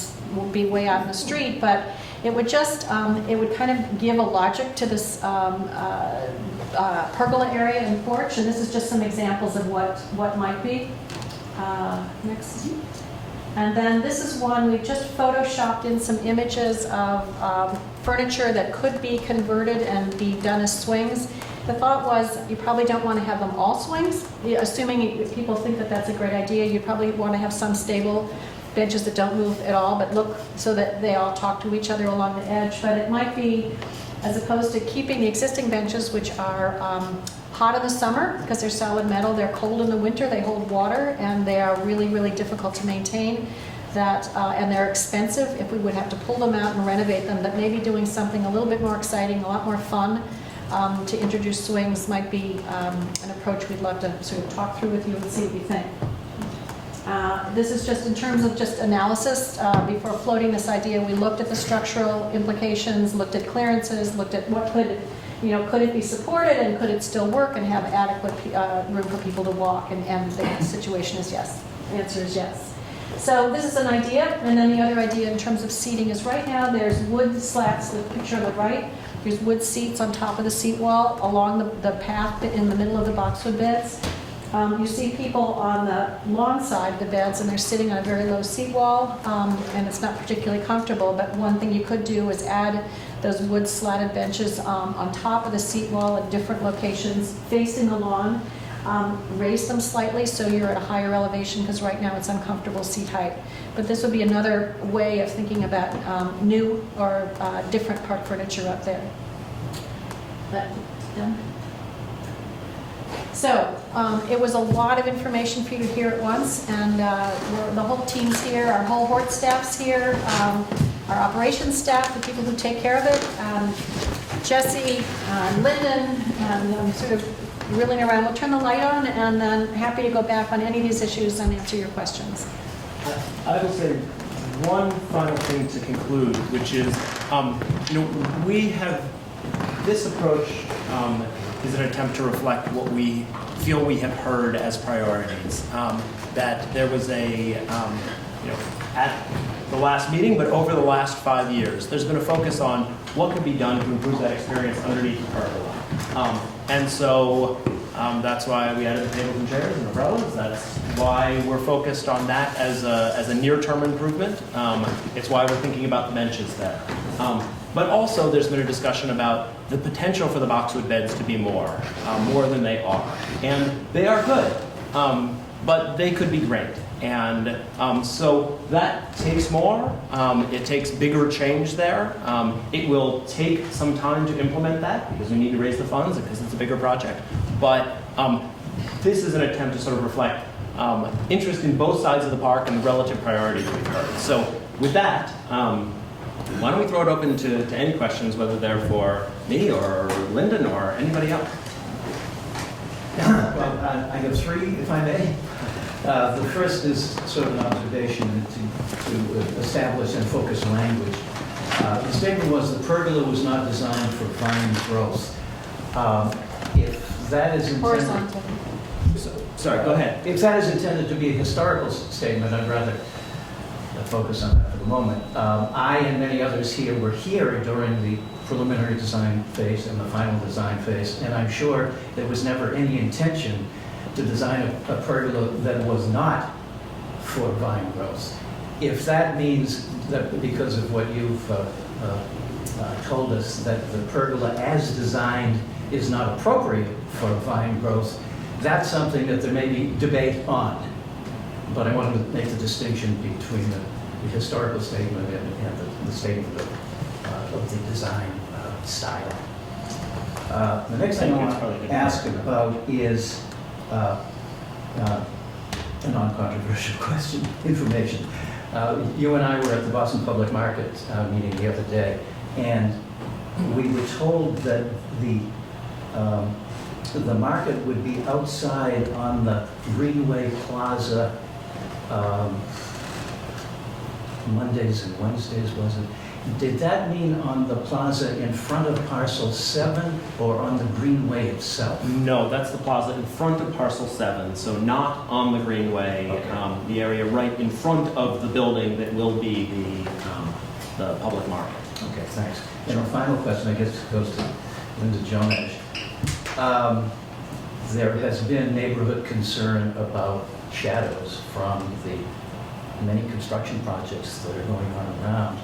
[SPEAKER 5] be way out in the street, but it would just, it would kind of give a logic to this pergola area and porch, and this is just some examples of what might be. Next. And then this is one, we've just photoshopped in some images of furniture that could be converted and be done as swings. The thought was you probably don't want to have them all swings. Assuming people think that that's a great idea, you probably want to have some stable benches that don't move at all, but look so that they all talk to each other along the edge. But it might be, as opposed to keeping the existing benches, which are hot in the summer because they're solid metal, they're cold in the winter, they hold water, and they are really, really difficult to maintain. And they're expensive if we would have to pull them out and renovate them, that maybe doing something a little bit more exciting, a lot more fun, to introduce swings might be an approach we'd love to sort of talk through with you and see what you think. This is just in terms of just analysis. Before floating this idea, we looked at the structural implications, looked at clearances, looked at what could it be supported and could it still work and have adequate room for people to walk? And the situation is yes. The answer is yes. So this is an idea, and then the other idea in terms of seating is right now there's wood slats, the picture on the right, there's wood seats on top of the seat wall along the path in the middle of the boxwood beds. You see people on the long side of the beds, and they're sitting on a very low seat wall, and it's not particularly comfortable, but one thing you could do is add those wood slatted benches on top of the seat wall at different locations facing the lawn. Raise them slightly so you're at a higher elevation, because right now it's uncomfortable seat height. But this would be another way of thinking about new or different park furniture up there. So it was a lot of information for you to hear at once, and the whole team's here, our whole Hort staff's here, our operations staff, the people who take care of it, Jesse, Lyndon, and I'm sort of reeling around. We'll turn the light on, and then happy to go back on any of these issues and answer your questions.
[SPEAKER 1] I will say one final thing to conclude, which is, we have this approach is an attempt to reflect what we feel we have heard as priorities. That there was at the last meeting, but over the last 5 years, there's been a focus on what could be done to improve that experience underneath the pergola. And so that's why we added the tables and chairs and umbrellas. That's why we're focused on that as a near-term improvement. It's why we're thinking about the benches there. But also there's been a discussion about the potential for the boxwood beds to be more than they are. And they are good, but they could be great. And so that takes more. It takes bigger change there. It will take some time to implement that because we need to raise the funds because it's a bigger project. But this is an attempt to sort of reflect interest in both sides of the park and the relative priorities we've heard. So with that, why don't we throw it open to any questions, whether they're for me or Lyndon or anybody else?
[SPEAKER 7] Well, I have three, if I may. The first is sort of an observation to establish and focus language. The statement was the pergola was not designed for vine growth. If that is intended...
[SPEAKER 5] Horizontal.
[SPEAKER 1] Sorry, go ahead.
[SPEAKER 7] If that is intended to be a historical statement, I'd rather focus on that for the moment. I and many others here were here during the preliminary design phase and the final design phase, and I'm sure there was never any intention to design a pergola that was not for vine growth. If that means that because of what you've told us, that the pergola as designed is not appropriate for vine growth, that's something that there may be debate on. But I wanted to make the distinction between the historical statement and the statement of the design style. The next thing I want to ask about is a non-controversial question, information. You and I were at the Boston Public Market meeting the other day, and we were told that the market would be outside on the Greenway Plaza Mondays and Wednesdays, was it? Did that mean on the plaza in front of parcel 7 or on the Greenway itself?
[SPEAKER 1] No, that's the plaza in front of parcel 7, so not on the Greenway,
[SPEAKER 7] Okay.
[SPEAKER 1] the area right in front of the building that will be the public market.
[SPEAKER 7] Okay, thanks. And a final question, I guess, goes to Linda Jonash. There has been neighborhood concern about shadows from the many construction projects that are going on around.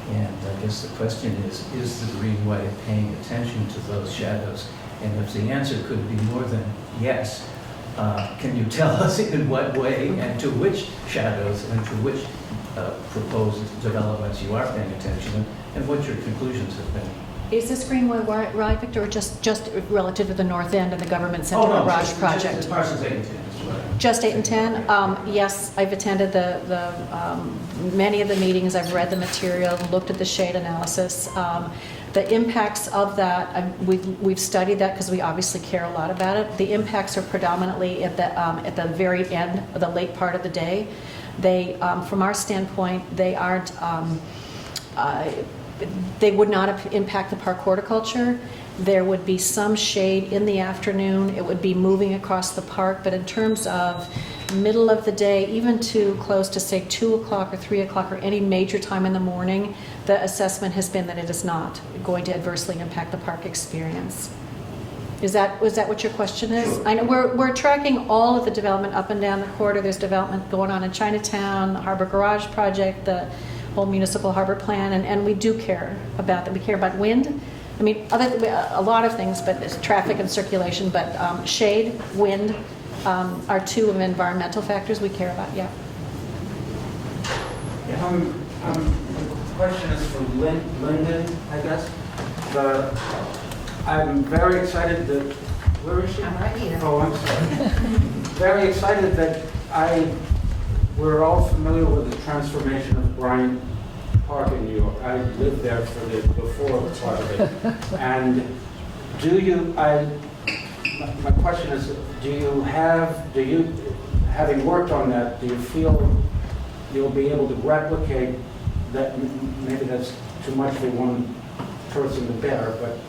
[SPEAKER 7] And I guess the question is the Greenway paying attention to those shadows? And if the answer could be more than yes, can you tell us in what way and to which shadows and to which proposed developments you are paying attention and what your conclusions have been?
[SPEAKER 5] Is this Greenway right, Victor, or just relative to the north end and the government center garage project?
[SPEAKER 7] Just parcels 8 and 10 is what I...
[SPEAKER 5] Just 8 and 10? Yes, I've attended many of the meetings. I've read the material, looked at the shade analysis. The impacts of that, we've studied that because we obviously care a lot about it. The impacts are predominantly at the very end, the late part of the day. They, from our standpoint, they aren't. They would not impact the park horticulture. There would be some shade in the afternoon. It would be moving across the park, but in terms of middle of the day, even to close to say 2 o'clock or 3 o'clock or any major time in the morning, the assessment has been that it is not going to adversely impact the park experience. Was that what your question is? I know we're tracking all of the development up and down the corridor. There's development going on in Chinatown, the Harbor Garage project, the whole municipal harbor plan, and we do care about that. We care about wind. I mean, a lot of things, but it's traffic and circulation, but shade, wind are two of environmental factors we care about, yeah.
[SPEAKER 8] The question is for Lyndon, I guess. I'm very excited that, where is she?
[SPEAKER 6] I'm right here.
[SPEAKER 8] Oh, I'm sorry. Very excited that we're all familiar with the transformation of Bryant Park in New York. I lived there for the before part of it. And my question is, having worked on that, do you feel you'll be able to replicate that? Maybe that's too much for one person to bear, but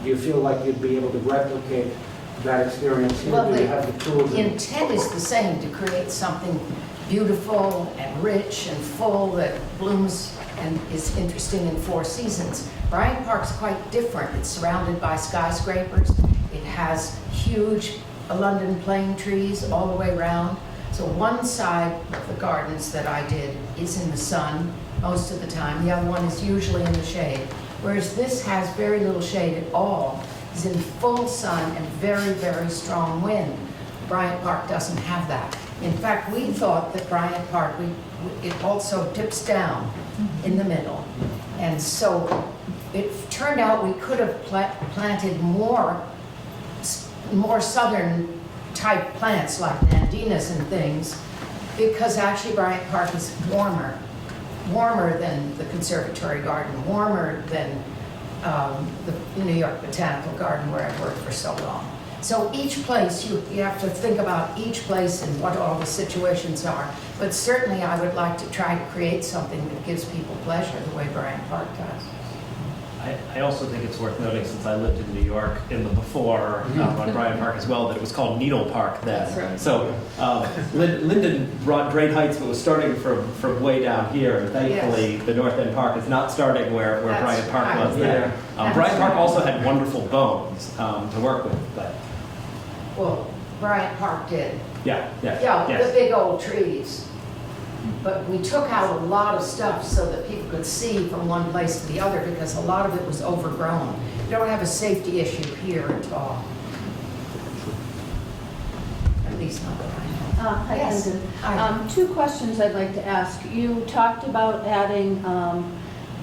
[SPEAKER 8] do you feel like you'd be able to replicate that experience here?
[SPEAKER 6] Well,
[SPEAKER 8] Do you have the tools?
[SPEAKER 6] the intent is the same, to create something beautiful and rich and full that blooms and is interesting in 4 seasons. Bryant Park's quite different. It's surrounded by skyscrapers. It has huge London plane trees all the way around. So one side of the gardens that I did is in the sun most of the time. The other one is usually in the shade. Whereas this has very little shade at all. It's in full sun and very, very strong wind. Bryant Park doesn't have that. In fact, we thought that Bryant Park, it also dips down in the middle. And so it turned out we could have planted more southern type plants like nandinas and things, because actually Bryant Park is warmer than the Conservatory Garden, warmer than the New York Botanical Garden where I've worked for so long. So each place, you have to think about each place and what all the situations are. But certainly I would like to try to create something that gives people pleasure the way Bryant Park does.
[SPEAKER 1] I also think it's worth noting, since I lived in New York in the before on Bryant Park as well, that it was called Needle Park then.
[SPEAKER 5] That's right.
[SPEAKER 1] So Lyndon brought great heights, but was starting from way down here. And thankfully, the North End Park is not starting where
[SPEAKER 6] That's
[SPEAKER 1] Bryant Park
[SPEAKER 6] right.
[SPEAKER 1] was there. Bryant Park also had wonderful bones to work with. But
[SPEAKER 6] Well, Bryant Park did.
[SPEAKER 1] yeah,
[SPEAKER 6] The big old trees. But we took out a lot of stuff so that people could see from one place to the other, because a lot of it was overgrown. You don't have a safety issue here at all. At least not that I know.
[SPEAKER 9] Hi,
[SPEAKER 6] Yes.
[SPEAKER 9] Lyndon.
[SPEAKER 6] Hi.
[SPEAKER 9] 2 questions I'd like to ask. You talked about adding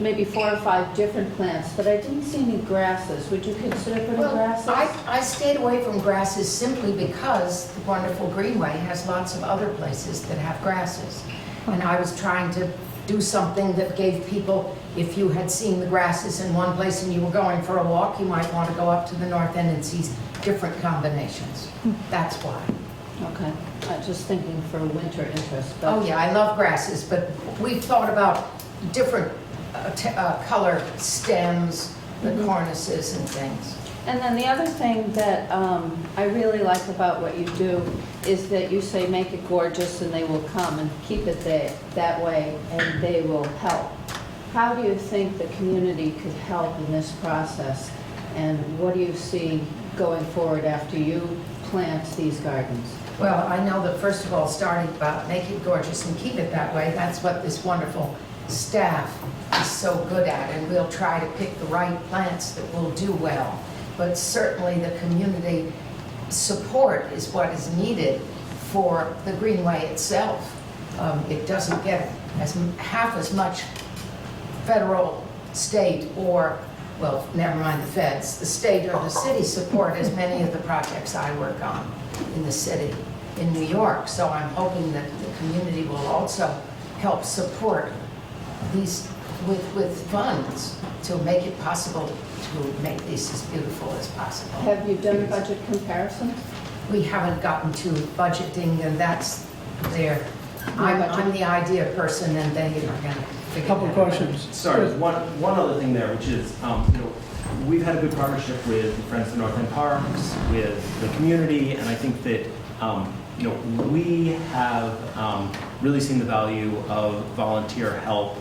[SPEAKER 9] maybe 4 or 5 different plants, but I didn't see any grasses. Would you consider putting
[SPEAKER 6] Well,
[SPEAKER 9] grasses?
[SPEAKER 6] I stayed away from grasses simply because the wonderful Greenway has lots of other places that have grasses. And I was trying to do something that gave people, if you had seen the grasses in one place and you were going for a walk, you might want to go up to the north end and see different combinations. That's why.
[SPEAKER 9] Okay, just thinking for winter interest, but.
[SPEAKER 6] Oh, yeah, I love grasses, but we've thought about different color stems, the cornices and things.
[SPEAKER 9] And then the other thing that I really like about what you do is that you say make it gorgeous and they will come, and keep it that way and they will help. How do you think the community could help in this process? And what do you see going forward after you plant these gardens?
[SPEAKER 6] Well, I know that first of all, starting about make it gorgeous and keep it that way, that's what this wonderful staff is so good at, and we'll try to pick the right plants that will do well. But certainly the community support is what is needed for the Greenway itself. It doesn't get half as much federal, state, or, well, never mind the feds, the state or the city support as many of the projects I work on in the city in New York. So I'm hoping that the community will also help support these with funds to make it possible to make these as beautiful as possible.
[SPEAKER 9] Have you done budget comparisons?
[SPEAKER 6] We haven't gotten to budgeting, and that's there. I'm the idea person, and they are going to figure
[SPEAKER 3] Couple
[SPEAKER 6] that out.
[SPEAKER 3] questions.
[SPEAKER 1] Sorry, one other thing there, which is, we've had a good partnership with Friends of the North End Parks, with the community, and I think that, we have really seen the value of volunteer help.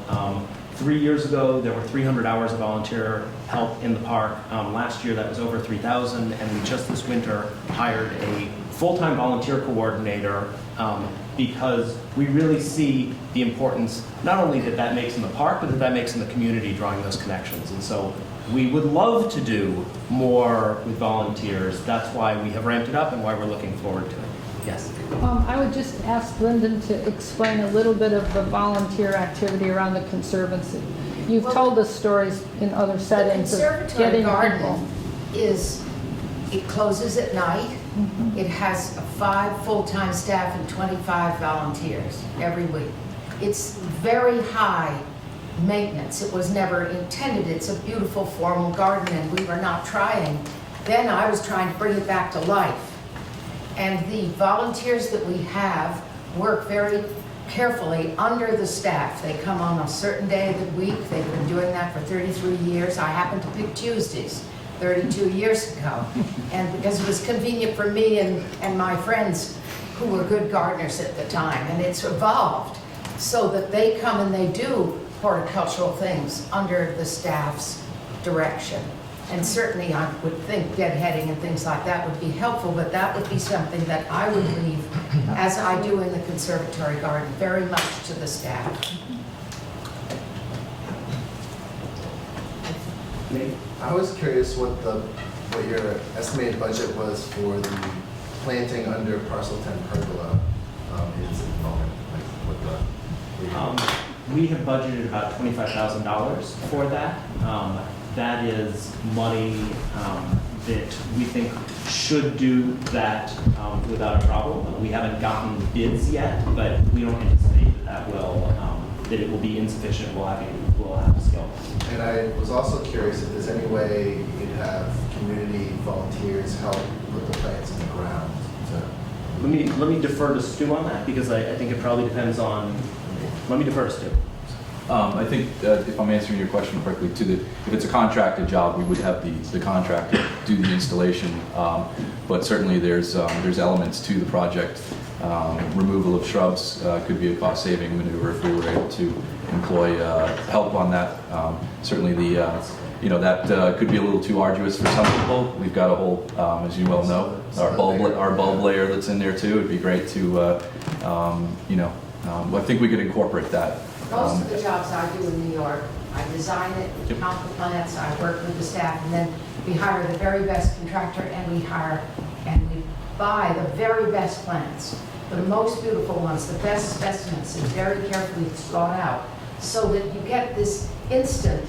[SPEAKER 1] 3 years ago, there were 300 hours of volunteer help in the park. Last year, that was over 3,000, and we just this winter hired a full-time volunteer coordinator because we really see the importance, not only that makes in the park, but that makes in the community, drawing those connections. And so we would love to do more with volunteers. That's why we have ramped it up and why we're looking forward to it. Yes.
[SPEAKER 10] I would just ask Lyndon to explain a little bit of the volunteer activity around the Conservancy. You've told us stories in other settings of
[SPEAKER 6] Conservatory
[SPEAKER 10] getting
[SPEAKER 6] garden
[SPEAKER 10] people.
[SPEAKER 6] it closes at night. It has 5 full-time staff and 25 volunteers every week. It's very high maintenance. It was never intended. It's a beautiful formal garden, and we were not trying. Then I was trying to bring it back to life. And the volunteers that we have work very carefully under the staff. They come on a certain day of the week. They've been doing that for 33 years. I happened to pick Tuesdays 32 years ago. And because it was convenient for me and my friends who were good gardeners at the time. And it's evolved so that they come and they do horticultural things under the staff's direction. And certainly I would think deadheading and things like that would be helpful, but that would be something that I would leave, as I do in the conservatory garden, very much to the staff.
[SPEAKER 11] I was curious what your estimated budget was for the planting under parcel 10 pergola is at the moment, like what the
[SPEAKER 1] We have budgeted about $25,000 for that. That is money that we think should do that without a problem. We haven't gotten bids yet, but we don't anticipate that that it will be insufficient. We'll have the skill.
[SPEAKER 11] And I was also curious if there's any way you could have community volunteers help put the plants in the ground.
[SPEAKER 1] Let me defer to Stu on that, because I think it probably depends on. Let me defer to Stu.
[SPEAKER 2] I think if I'm answering your question correctly, if it's a contracted job, we would have the contractor do the installation. But certainly there's elements to the project. Removal of shrubs could be a cost-saving maneuver if we were able to employ help on that. Certainly that could be a little too arduous for some people. We've got a whole, as you well know, our bulb layer that's in there too. It'd be great to, I think we could incorporate that.
[SPEAKER 6] Most of the jobs I do in New York, I design it, we count the plants, I work with the staff, and then we hire the very best contractor, and we buy the very best plants, the most beautiful ones, the best specimens, and very carefully thought out, so that you get this instant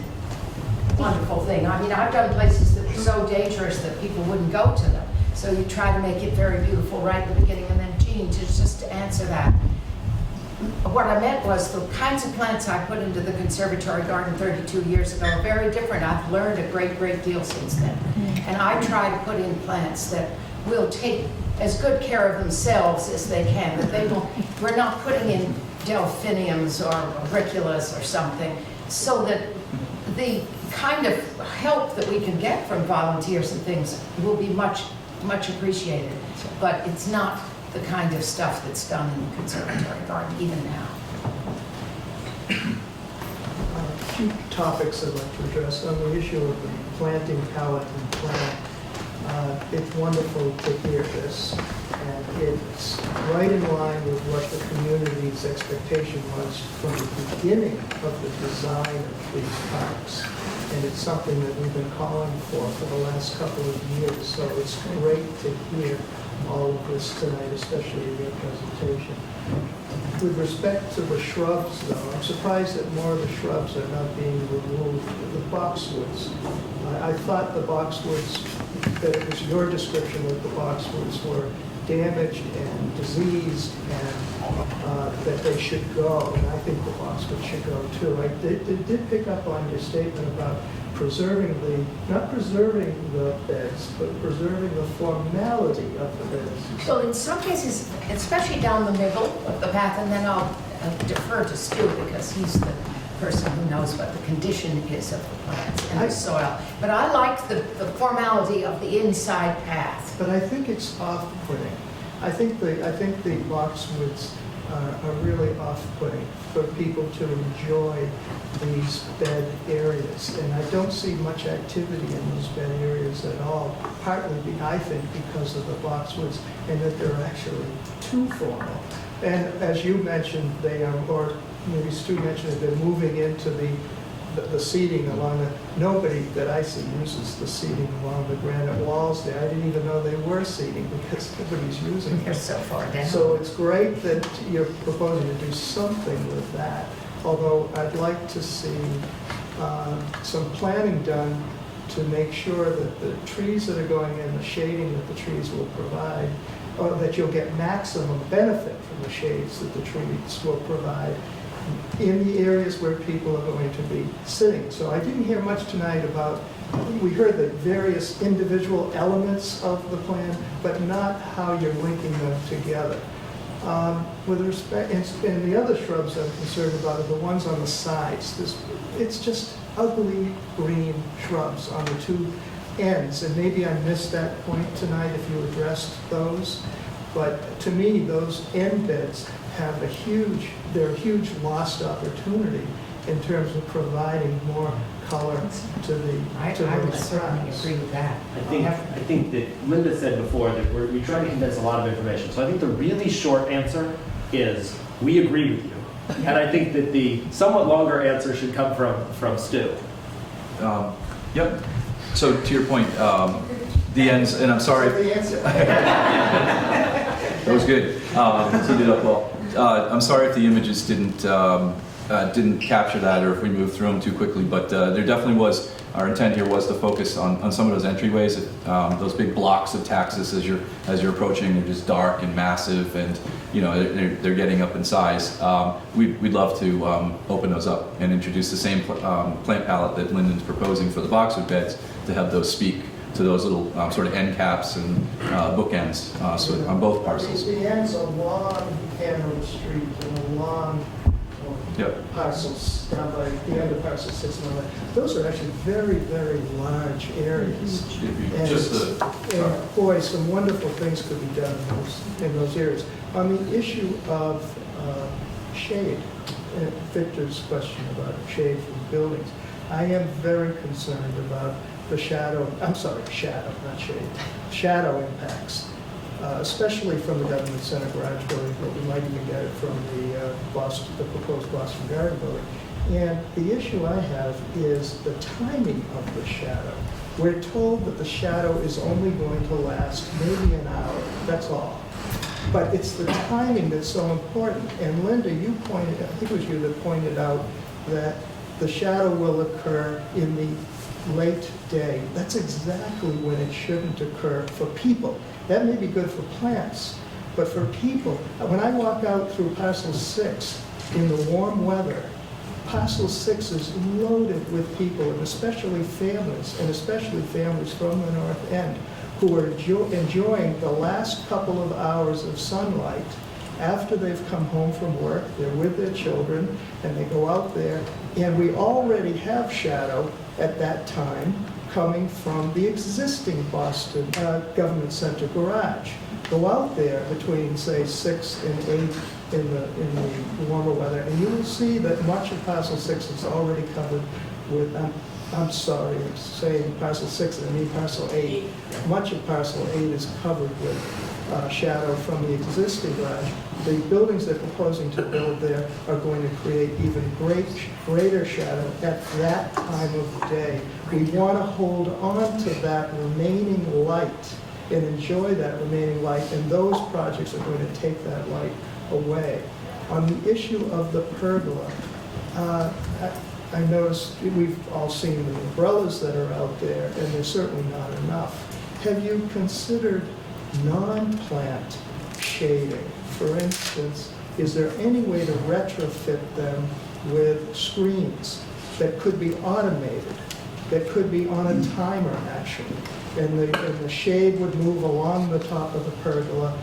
[SPEAKER 6] wonderful thing. I mean, I've done places that were so dangerous that people wouldn't go to them. So you try to make it very beautiful right at the beginning, and then, Jean, just to answer that, what I meant was the kinds of plants I put into the conservatory garden 32 years ago are very different. I've learned a great deal since then. And I try to put in plants that will take as good care of themselves as they can, that they will, we're not putting in delphiniums or auriculas or something, so that the kind of help that we can get from volunteers and things will be much appreciated. But it's not the kind of stuff that's done in the conservatory garden, even now.
[SPEAKER 12] A few topics I'd like to address. On the issue of the planting palette and plan, it's wonderful to hear this, and it's right in line with what the community's expectation was from the beginning of the design of these parks. And it's something that we've been calling for the last couple of years, so it's great to hear all of this tonight, especially in your presentation. With respect to the shrubs, though, I'm surprised that more of the shrubs are not being removed. The boxwoods, I thought the boxwoods, that it was your description that the boxwoods were damaged and diseased, and that they should go, and I think the boxwoods should go too. I did pick up on your statement about preserving not preserving the beds, but preserving the formality of the beds.
[SPEAKER 6] So in some cases, especially down the middle of the path, and then I'll defer to Stu because he's the person who knows what the condition is of the plants and the soil. But I like the formality of the inside path.
[SPEAKER 12] But I think it's off-putting. I think the boxwoods are really off-putting for people to enjoy these bed areas. And I don't see much activity in those bed areas at all, partly, I think, because of the boxwoods and that they're actually too formal. And as you mentioned, they are, or maybe Stu mentioned it, they're moving into the seating along the, nobody that I see uses the seating along the granite walls there. I didn't even know they were seating because nobody's using
[SPEAKER 6] They're
[SPEAKER 12] it.
[SPEAKER 6] so far down.
[SPEAKER 12] So it's great that you're proposing to do something with that, although I'd like to see some planning done to make sure that the trees that are going in, the shading that the trees will provide, or that you'll get maximum benefit from the shades that the trees will provide in the areas where people are going to be sitting. So I didn't hear much tonight about, we heard the various individual elements of the plan, but not how you're linking them together. With respect, and the other shrubs I'm concerned about are the ones on the sides. It's just ugly green shrubs on the two ends, and maybe I missed that point tonight if you addressed those. But to me, those end beds have they're a huge lost opportunity in terms of providing more color to
[SPEAKER 6] I would certainly agree with that.
[SPEAKER 1] I think that Linda said before that we try to condense a lot of information. So I think the really short answer is we agree with you. And I think that the somewhat longer answer should come from Stu.
[SPEAKER 2] Yep. So to your point, the ends, and I'm sorry.
[SPEAKER 12] The answer.
[SPEAKER 2] That was good. Teed it up well. I'm sorry if the images didn't capture that, or if we moved through them too quickly. But there definitely was. Our intent here was to focus on some of those entryways, those big blocks of taxus as you're approaching. They're just dark and massive, and they're getting up in size. We'd love to open those up and introduce the same plant palette that Lyndon's proposing for the boxwood beds to have those speak to those little sort of end caps and bookends so on both parcels.
[SPEAKER 12] The ends along Hanover Street and along parcels down by the end of parcel 6 and all that. Those are actually very, very large areas. And boy, some wonderful things could be done in those areas. On the issue of shade, Victor's question about shade from buildings, I am very concerned about the shadow impacts, especially from the Government Center garage building, but we might even get it from the proposed Boston Garden building. And the issue I have is the timing of the shadow. We're told that the shadow is only going to last maybe an hour, that's all. But it's the timing that's so important. And Linda, you pointed, I think it was you that pointed out that the shadow will occur in the late day. That's exactly when it shouldn't occur for people. That may be good for plants, But for people, when I walk out through parcel 6 in the warm weather, parcel 6 is loaded with people, and especially families from the north end, who are enjoying the last couple of hours of sunlight after they've come home from work. They're with their children, and they go out there, and we already have shadow at that time coming from the existing Boston Government Center garage. Go out there between, say, 6 and 8 in the warmer weather, and you will see that much of parcel 6 is already covered with, I'm sorry, I'm saying parcel 6, I mean parcel 8. Much of parcel 8 is covered with shadow from the existing garage. The buildings they're proposing to build there are going to create even greater shadow at that time of day. We want to hold on to that remaining light and enjoy that remaining light, and those projects are going to take that light away. On the issue of the pergola, I noticed we've all seen the umbrellas that are out there, and they're certainly not enough. Have you considered non-plant shading? For instance, is there any way to retrofit them with screens that could be automated, that could be on a timer actually, and the shade would move along the top of the pergola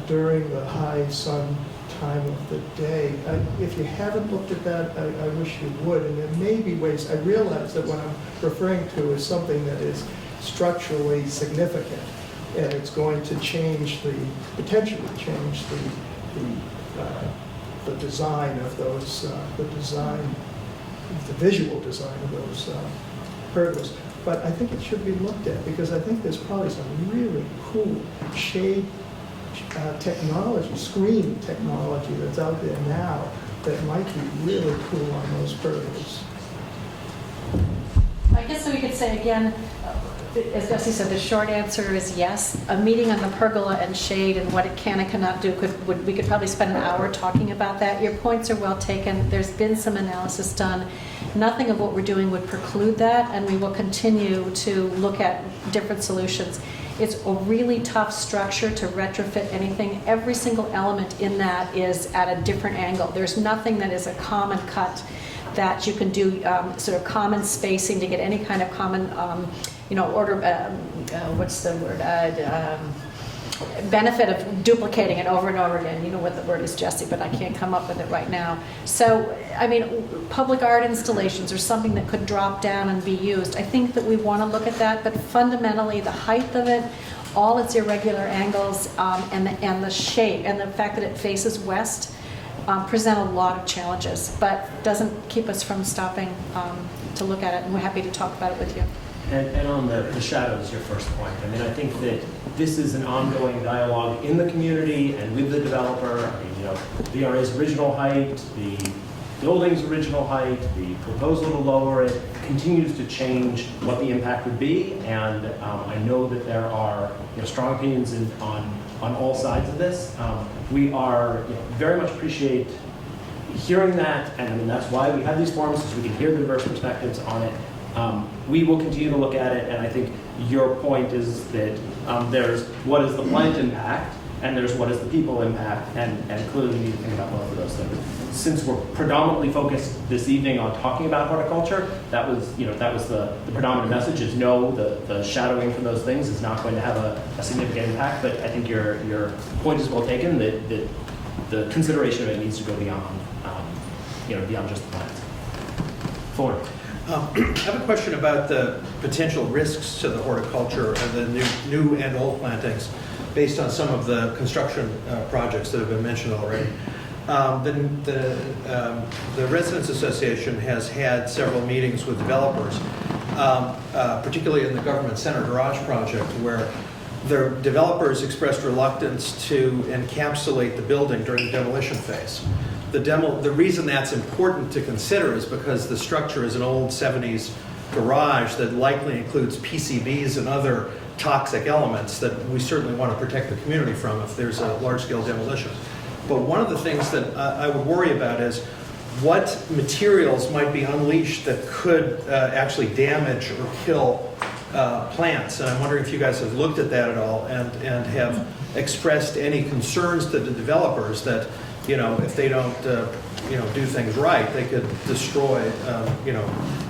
[SPEAKER 12] during the high sun time of the day? If you haven't looked at that, I wish you would, and there may be ways. I realize that what I'm referring to is something that is structurally significant, and it's going to potentially change the design of those, the visual design of those pergolas. But I think it should be looked at, because I think there's probably some really cool shade technology, screen technology that's out there now that might be really cool on those pergolas.
[SPEAKER 5] I guess we could say again, as Bessie said, the short answer is yes. A meeting on the pergola and shade and what it can and cannot do, we could probably spend an hour talking about that. Your points are well taken. There's been some analysis done. Nothing of what we're doing would preclude that, and we will continue to look at different solutions. It's a really tough structure to retrofit anything. Every single element in that is at a different angle. There's nothing that is a common cut that you can do sort of common spacing to get any kind of common what's the word? Benefit of duplicating it over and over again. You know what the word is, Jesse, but I can't come up with it right now. So, I mean, public art installations or something that could drop down and be used. I think that we want to look at that, but fundamentally the height of it, all its irregular angles, and the shape, and the fact that it faces west, present a lot of challenges, but doesn't keep us from stopping to look at it, and we're happy to talk about it with you.
[SPEAKER 1] And on the shadows, your first point, I mean, I think that this is an ongoing dialogue in the community and with the developer. I mean, VRA's original height, the building's original height, the proposal to lower it continues to change what the impact would be, and I know that there are strong opinions on all sides of this. We are very much appreciate hearing that, and I mean, that's why we have these forums, so we can hear the diverse perspectives on it. We will continue to look at it, and I think your point is that there's what is the plant impact, and there's what is the people impact, and clearly we need to think about both of those things. Since we're predominantly focused this evening on talking about horticulture, that was the predominant message is no, the shadowing from those things is not going to have a significant impact, but I think your point is well taken, that the consideration of it needs to go beyond beyond just the plants. Forward.
[SPEAKER 13] I have a question about the potential risks to the horticulture and the new and old plantings based on some of the construction projects that have been mentioned already. The Residents Association has had several meetings with developers, particularly in the Government Center Garage project, where the developers expressed reluctance to encapsulate the building during the demolition phase. The reason that's important to consider is because the structure is an old 70s garage that likely includes PCBs and other toxic elements that we certainly want to protect the community from if there's a large-scale demolition. But one of the things that I would worry about is what materials might be unleashed that could actually damage or kill plants. And I'm wondering if you guys have looked at that at all and have expressed any concerns to the developers that, if they don't, do things right, they could destroy,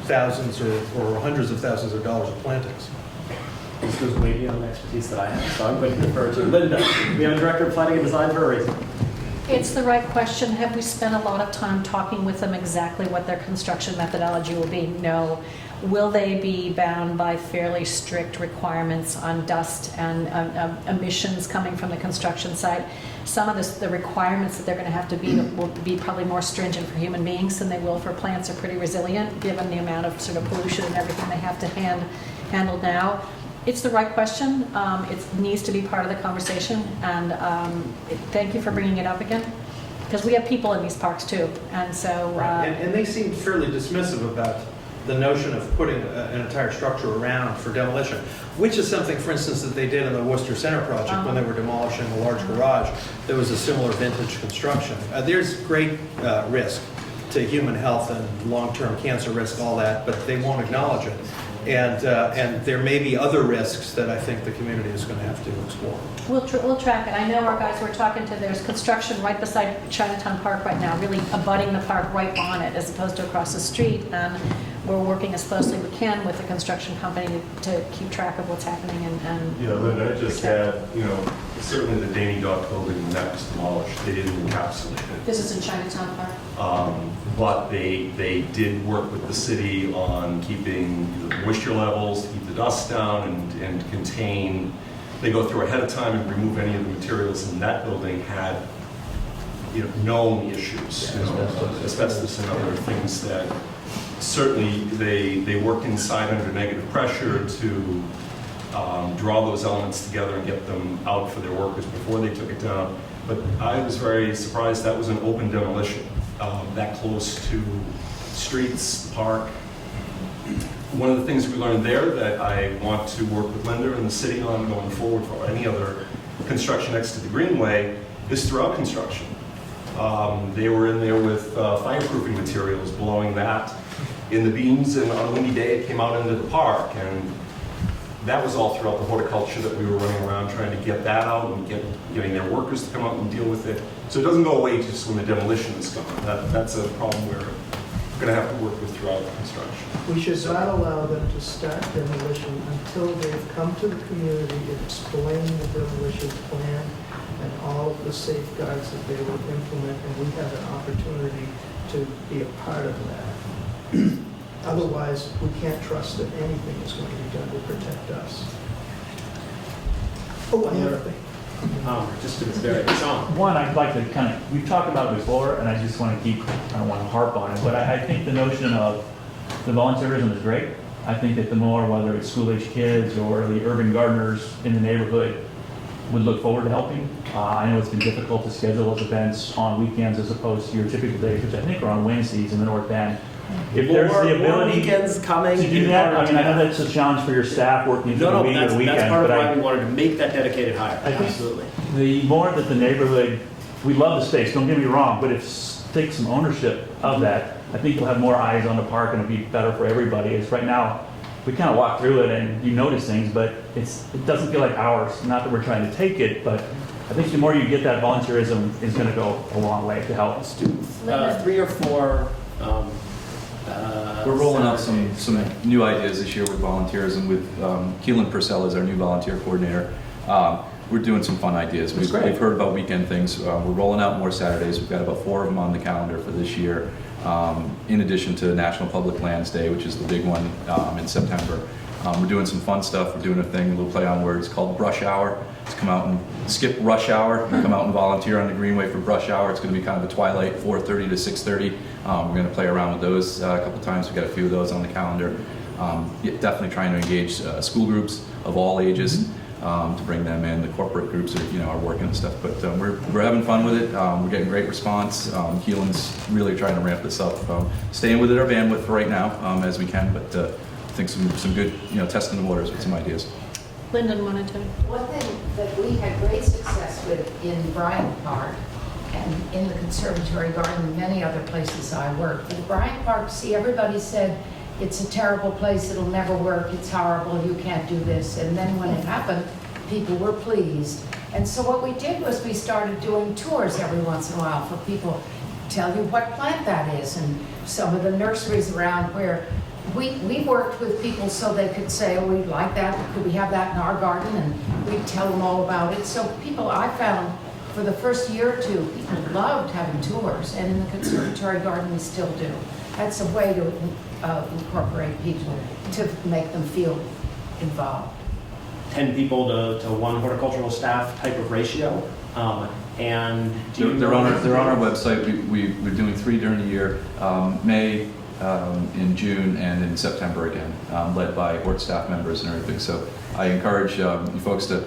[SPEAKER 13] thousands or hundreds of thousands of dollars of plantings.
[SPEAKER 1] This goes way beyond the expertise that I have, so I'm going to defer to Linda. We have a director of planning and design for a reason.
[SPEAKER 5] It's the right question. Have we spent a lot of time talking with them exactly what their construction methodology will be? No. Will they be bound by fairly strict requirements on dust and emissions coming from the construction site? Some of the requirements that they're going to have to be will be probably more stringent for human beings than they will for plants. Are pretty resilient given the amount of sort of pollution and everything they have to handle now. It's the right question. It needs to be part of the conversation, and thank you for bringing it up again, because we have people in these parks too, and so.
[SPEAKER 13] And they seem fairly dismissive about the notion of putting an entire structure around for demolition, which is something, for instance, that they did in the Worcester Center project when they were demolishing a large garage. There was a similar vintage construction. There's great risk to human health and long-term cancer risk, all that, but they won't acknowledge it. And there may be other risks that I think the community is going to have to explore.
[SPEAKER 5] We'll track it. I know our guys we're talking to, there's construction right beside Chinatown Park right now, really abutting the park right on it as opposed to across the street. And we're working as closely as we can with the construction company to keep track of what's happening.
[SPEAKER 14] Yeah, Linda, I just had, certainly the Danny Dock building that was demolished, they didn't encapsulate it.
[SPEAKER 5] This is in Chinatown Park.
[SPEAKER 14] But they did work with the city on keeping the moisture levels, to keep the dust down and contain. They go through ahead of time and remove any of the materials, and that building had known issues, asbestos and other things that certainly they worked inside under negative pressure to draw those elements together and get them out for their workers before they took it down. But I was very surprised that was an open demolition. That close to streets, park. One of the things we learned there that I want to work with Linda and the city on going forward for any other construction next to the Greenway is throughout construction. They were in there with fireproofing materials, blowing that in the beams, and on a windy day it came out into the park. And that was all throughout the horticulture that we were running around trying to get that out and getting their workers to come out and deal with it. So it doesn't go away just when the demolition is gone. That's a problem we're going to have to work with throughout the construction.
[SPEAKER 12] We should not allow them to start demolition until they've come to the community and explained the demolition plan and all of the safeguards that they will implement, and we have an opportunity to be a part of that. Otherwise, we can't trust that anything is going to be done to protect us. Oh, I have a thing.
[SPEAKER 1] Just to this very, Sean.
[SPEAKER 15] One, I'd like to we've talked about it before, and I just want to I don't want to harp on it, but I think the notion of the volunteerism is great. I think that the more, whether it's school-age kids or the urban gardeners in the neighborhood, would look forward to helping. I know it's been difficult to schedule those events on weekends as opposed to your typical days, which I think are on Wednesdays in the North End. If there's the ability
[SPEAKER 1] weekends coming
[SPEAKER 15] to do that, I know that's a challenge for your staff working through the week or the weekend.
[SPEAKER 1] That's part of why we wanted to make that dedicated hire.
[SPEAKER 15] I think
[SPEAKER 1] Absolutely.
[SPEAKER 15] the more that the neighborhood, we love the space, don't get me wrong, but take some ownership of that, I think you'll have more eyes on the park and it'll be better for everybody. It's right now, we kind of walk through it and you notice things, but it doesn't feel like ours. Not that we're trying to take it, but I think the more you get that volunteerism is going to go a long way to help.
[SPEAKER 1] Let's do 3 or 4.
[SPEAKER 2] We're rolling out some new ideas this year with volunteerism with Keelan Purcell is our new volunteer coordinator. We're doing some fun ideas. We've heard about weekend things. We're rolling out more Saturdays. We've got about 4 of them on the calendar for this year. In addition to National Public Lands Day, which is the big one in September. We're doing some fun stuff. We're doing a thing, a little play on words called Brush Hour. To come out and skip rush hour and come out and volunteer on the Greenway for brush hour. It's going to be kind of a twilight, 4:30 to 6:30. We're going to play around with those a couple times. We've got a few of those on the calendar. Definitely trying to engage school groups of all ages to bring them in. The corporate groups are working and stuff, but we're having fun with it. We're getting great response. Keelan's really trying to ramp this up. Staying within our bandwidth for right now as we can, but I think some good testing the waters with some ideas.
[SPEAKER 5] Lyndon wanted to.
[SPEAKER 6] One thing that we had great success with in Bryant Park and in the Conservatory Garden and many other places I worked. In Bryant Park, everybody said, it's a terrible place, it'll never work, it's horrible, you can't do this. And then when it happened, people were pleased. And so what we did was we started doing tours every once in a while for people, tell you what plant that is, and some of the nurseries around where we worked with people so they could say, oh, we'd like that, could we have that in our garden? And we'd tell them all about it. So people, I found, for the first year or two, people loved having tours, and in the conservatory garden we still do. That's a way to incorporate people, to make them feel involved.
[SPEAKER 1] 10 people to one horticultural staff type of ratio. And do you
[SPEAKER 2] They're on our website. We're doing 3 during the year, May, in June, and in September again, led by hort staff members and everything. So I encourage you folks to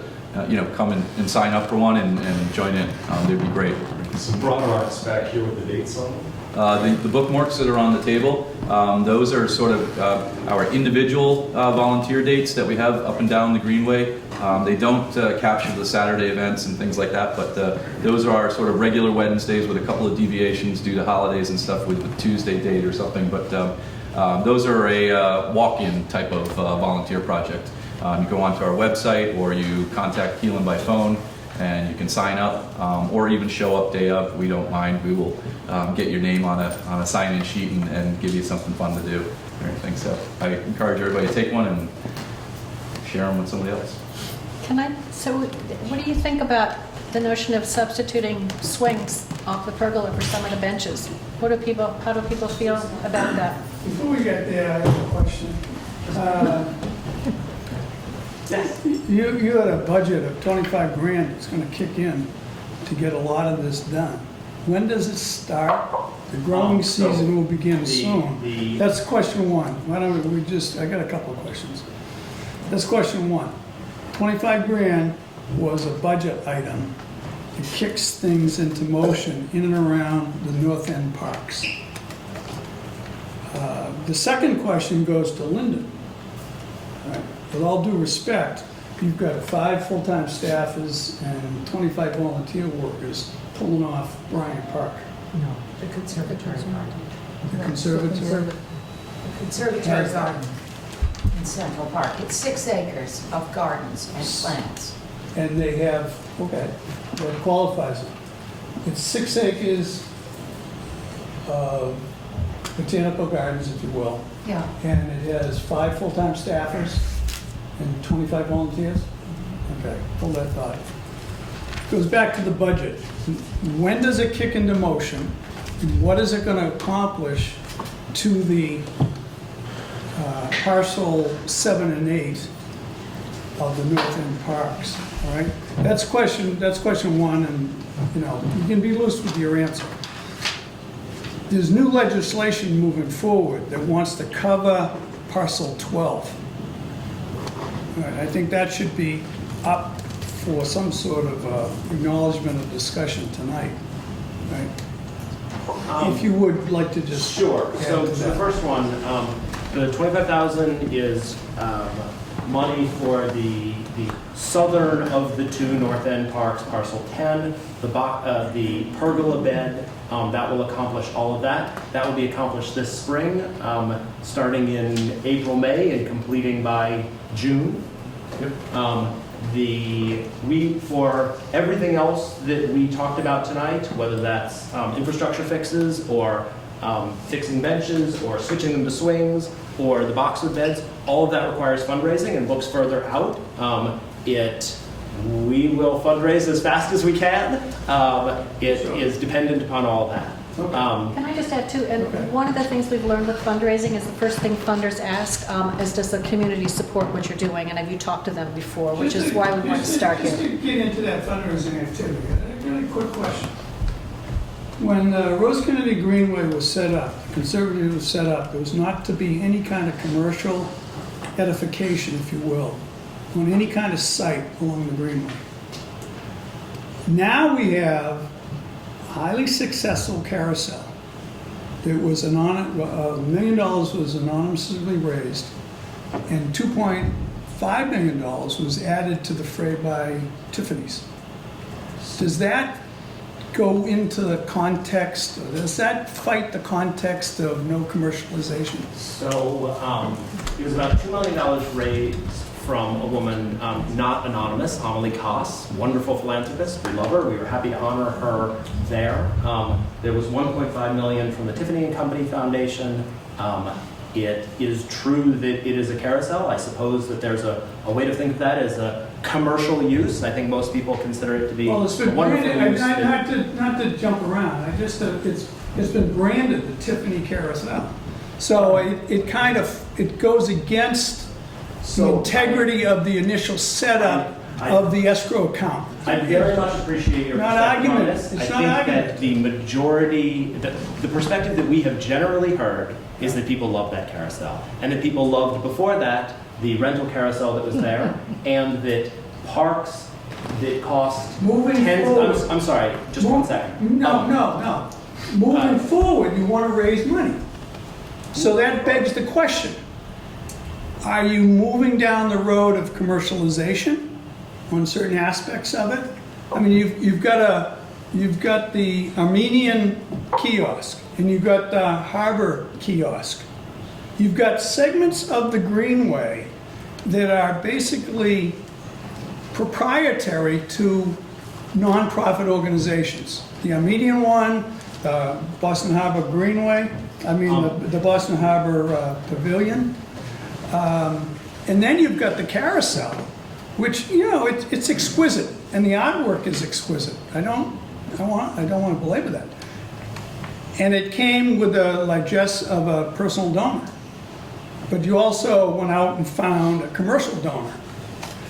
[SPEAKER 2] come and sign up for one and join in. They'd be great.
[SPEAKER 14] Some broader arts back here with the dates on them.
[SPEAKER 2] The bookmarks that are on the table, those are sort of our individual volunteer dates that we have up and down the Greenway. They don't capture the Saturday events and things like that, but those are our sort of regular Wednesdays with a couple of deviations due to holidays and stuff with the Tuesday date or something. But those are a walk-in type of volunteer project. You go onto our website or you contact Keelan by phone, and you can sign up or even show up day of. We don't mind. We will get your name on a sign-in sheet and give you something fun to do or anything. So I encourage everybody to take one and share them with somebody else.
[SPEAKER 5] So what do you think about the notion of substituting swings off the pergola for some of the benches? How do people feel about that?
[SPEAKER 3] Before we get there, I have a question. You had a budget of 25 grand that's going to kick in to get a lot of this done. When does it start? The growing season will begin soon. That's question one. Why don't we I got a couple of questions. That's question one. 25 grand was a budget item that kicks things into motion in and around the North End parks. The second question goes to Lyndon. With all due respect, you've got 5 full-time staffers and 25 volunteer workers pulling off Bryant Park.
[SPEAKER 6] No, the conservatory garden.
[SPEAKER 3] The conservatory?
[SPEAKER 6] The conservatory garden in Central Park. It's 6 acres of gardens and plants.
[SPEAKER 3] And they have, that qualifies it. It's 6 acres of botanical gardens, if you will.
[SPEAKER 6] Yeah.
[SPEAKER 3] And it has 5 full-time staffers and 25 volunteers? Okay, hold that thought. Goes back to the budget. When does it kick into motion? What is it going to accomplish to the parcel 7 and 8 of the North End parks? All right, that's question one, and you can be loose with your answer. There's new legislation moving forward that wants to cover parcel 12. All right, I think that should be up for some sort of acknowledgement of discussion tonight, right? If you would like to just
[SPEAKER 1] Sure. So
[SPEAKER 3] to
[SPEAKER 1] the
[SPEAKER 3] that.
[SPEAKER 1] first one, the 25,000 is money for the southern of the 2 North End parks, parcel 10, the pergola bed. That will accomplish all of that. That will be accomplished this spring, starting in April, May, and completing by June. For everything else that we talked about tonight, whether that's infrastructure fixes or fixing benches or switching them to swings or the boxwood beds, all of that requires fundraising and looks further out. We will fundraise as fast as we can. It is dependent upon all that.
[SPEAKER 5] Can I just add too, and one of the things we've learned with fundraising is the first thing funders ask is, does the community support what you're doing? And have you talked to them before, which is why we want to start
[SPEAKER 3] Just
[SPEAKER 5] here.
[SPEAKER 3] to get into that fundraising activity, a really quick question. When Rose Kennedy Greenway was set up, the conservative was set up, there was not to be any kind of commercial edification, if you will, on any kind of site along the Greenway. Now we have a highly successful carousel. It was $1 million was anonymously raised, and $2.5 million was added to the fray by Tiffany's. Does that go into the context, or does that fight the context of no commercialization?
[SPEAKER 1] So it was about $2 million raised from a woman not anonymous, Amelie Koss, wonderful philanthropist. We love her. We were happy to honor her there. There was $1.5 million from the Tiffany and Company Foundation. It is true that it is a carousel. I suppose that there's a way to think of that as a commercial use. I think most people consider it to be
[SPEAKER 3] Well, it's
[SPEAKER 1] a
[SPEAKER 3] been
[SPEAKER 1] wonderful
[SPEAKER 3] branded,
[SPEAKER 1] use.
[SPEAKER 3] not to jump around, it's been branded the Tiffany Carousel. So it kind of, it goes against the integrity of the initial setup of the escrow account.
[SPEAKER 1] I very much appreciate your
[SPEAKER 3] Not
[SPEAKER 1] perspective on
[SPEAKER 3] argument.
[SPEAKER 1] this.
[SPEAKER 3] It's
[SPEAKER 1] I
[SPEAKER 3] not
[SPEAKER 1] think
[SPEAKER 3] argument.
[SPEAKER 1] that the majority, the perspective that we have generally heard is that people love that carousel. And that people loved before that the rental carousel that was there, and that parks that cost
[SPEAKER 3] Moving
[SPEAKER 1] tens,
[SPEAKER 3] forward.
[SPEAKER 1] I'm sorry, just one second.
[SPEAKER 3] No. Moving forward, you want to raise money. So that begs the question. Are you moving down the road of commercialization on certain aspects of it? I mean, you've got the Armenian kiosk, and you've got the Harbor kiosk. You've got segments of the Greenway that are basically proprietary to nonprofit organizations. The Armenian one, the Boston Harbor Greenway, the Boston Harbor Pavilion. And then you've got the carousel, which, it's exquisite, and the artwork is exquisite. I don't want to belabor that. And it came with the largesse of a personal donor. But you also went out and found a commercial donor.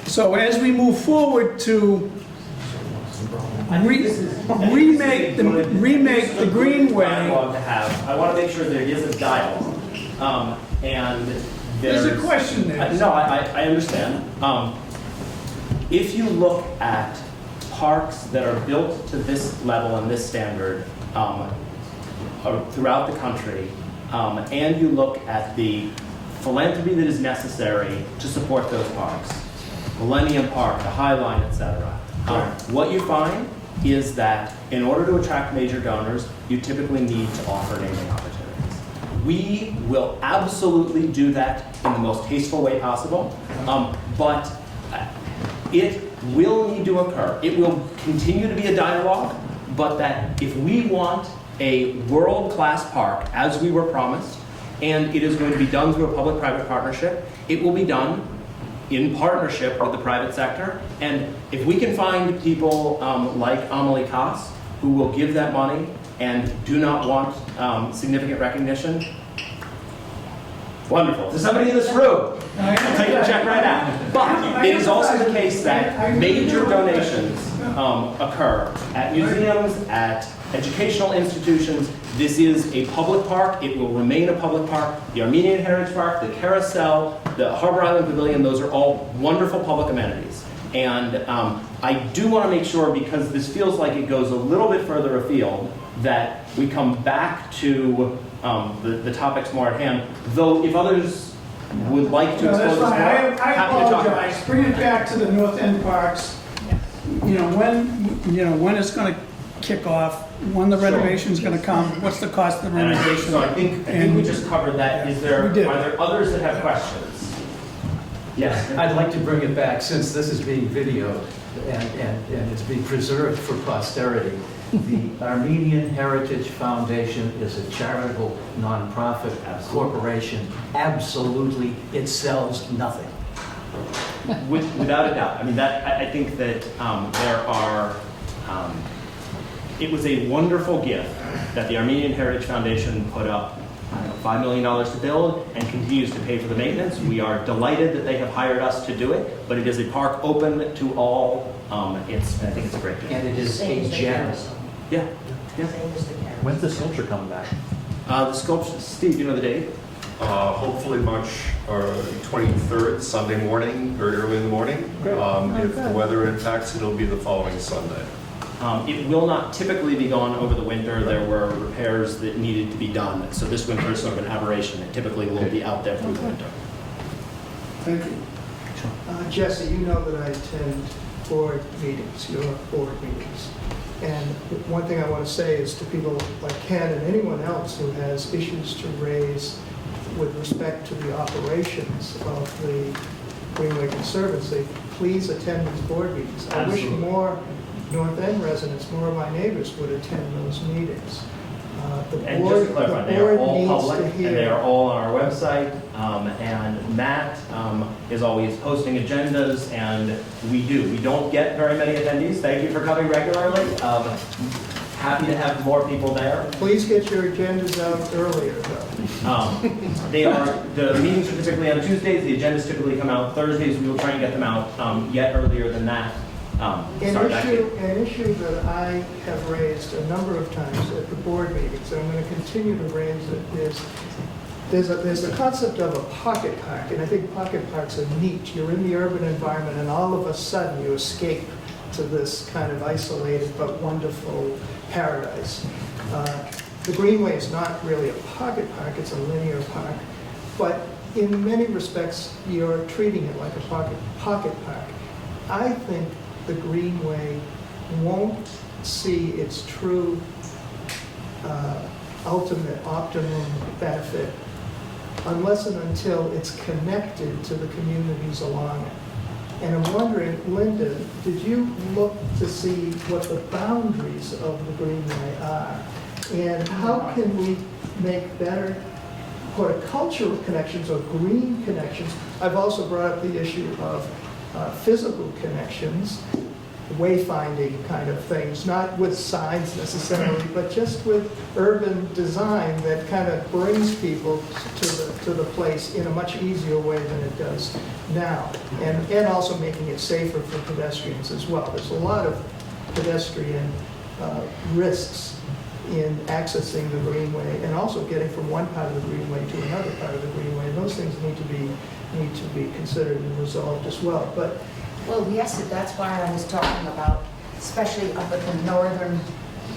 [SPEAKER 3] So as we move forward to remake the Greenway.
[SPEAKER 1] I want to make sure there is a dialogue. And
[SPEAKER 3] There's a question there.
[SPEAKER 1] No, I understand. If you look at parks that are built to this level and this standard throughout the country, and you look at the philanthropy that is necessary to support those parks, Millennium Park, the High Line, etc., what you find is that in order to attract major donors, you typically need to offer naming opportunities. We will absolutely do that in the most tasteful way possible, but it will need to occur. It will continue to be a dialogue, but that if we want a world-class park, as we were promised, and it is going to be done through a public-private partnership, it will be done in partnership with the private sector. And if we can find people like Amelie Koss, who will give that money and do not want significant recognition, wonderful. To somebody in this room, I'll take the check right out. But it is also the case that major donations occur at museums, at educational institutions. This is a public park. It will remain a public park. The Armenian Heritage Park, the Carousel, the Harbor Island Pavilion, those are all wonderful public amenities. And I do want to make sure, because this feels like it goes a little bit further afield, that we come back to the topics more at hand. Though if others would like to
[SPEAKER 3] No,
[SPEAKER 1] explore
[SPEAKER 3] that's
[SPEAKER 1] this more,
[SPEAKER 3] fine. I
[SPEAKER 1] happy to talk about it.
[SPEAKER 3] apologize. Bring it back to the North End parks. When it's going to kick off, when the renovation's going to come, what's the cost of the
[SPEAKER 1] And
[SPEAKER 3] renovation?
[SPEAKER 1] I think we just covered that. Are
[SPEAKER 3] We did.
[SPEAKER 1] there others that have questions? Yes.
[SPEAKER 7] I'd like to bring it back, since this is being videoed and it's being preserved for posterity. The Armenian Heritage Foundation is a charitable nonprofit corporation. Absolutely, it sells nothing.
[SPEAKER 1] Without a doubt. I mean, I think that there are. It was a wonderful gift that the Armenian Heritage Foundation put up $5 million to build and continues to pay for the maintenance. We are delighted that they have hired us to do it, but it is a park open to all. I think it's a great gift.
[SPEAKER 7] And it is a gem.
[SPEAKER 1] Yeah.
[SPEAKER 15] When's the sculpture coming back?
[SPEAKER 1] The sculpture, Steve, you know the date?
[SPEAKER 14] Hopefully March 23rd, Sunday morning, very early in the morning. If the weather impacts, it'll be the following Sunday.
[SPEAKER 1] It will not typically be gone over the winter. There were repairs that needed to be done. So this winter is sort of an aberration. It typically will be out there through the winter.
[SPEAKER 3] Thank you.
[SPEAKER 12] Jesse, you know that I attend board meetings, your board meetings. And one thing I want to say is to people like Ken and anyone else who has issues to raise with respect to the operations of the Greenway Conservancy, please attend these board meetings. I wish
[SPEAKER 1] Absolutely.
[SPEAKER 12] more North End residents, more of my neighbors would attend those meetings. The
[SPEAKER 1] And
[SPEAKER 12] board,
[SPEAKER 1] just to clarify,
[SPEAKER 12] the
[SPEAKER 1] they are
[SPEAKER 12] board
[SPEAKER 1] all
[SPEAKER 12] needs
[SPEAKER 1] public,
[SPEAKER 12] to
[SPEAKER 1] and they
[SPEAKER 12] hear.
[SPEAKER 1] are all on our website. And Matt is always posting agendas, and we don't get very many attendees. Thank you for coming regularly. Happy to have more people there.
[SPEAKER 12] Please get your agendas out earlier, though.
[SPEAKER 1] The meetings are typically on Tuesdays, the agendas typically come out Thursdays. We will try and get them out yet earlier than that.
[SPEAKER 12] An issue that I have raised a number of times at the board meetings, and I'm going to continue to raise it, is there's the concept of a pocket park, and I think pocket parks are neat. You're in the urban environment, and all of a sudden you escape to this kind of isolated but wonderful paradise. The Greenway is not really a pocket park, it's a linear park, but in many respects you're treating it like a pocket park. I think the Greenway won't see its true ultimate optimum benefit unless and until it's connected to the communities along it. And I'm wondering, Linda, did you look to see what the boundaries of the Greenway are? And how can we make better horticultural connections or green connections? I've also brought up the issue of physical connections, wayfinding kind of things, not with signs necessarily, but just with urban design that kind of brings people to the place in a much easier way than it does now. And also making it safer for pedestrians as well. There's a lot of pedestrian risks in accessing the Greenway and also getting from one part of the Greenway to another part of the Greenway. And those things need to be considered and resolved as well. But
[SPEAKER 6] Well, yes, that's why I was talking about, especially up at the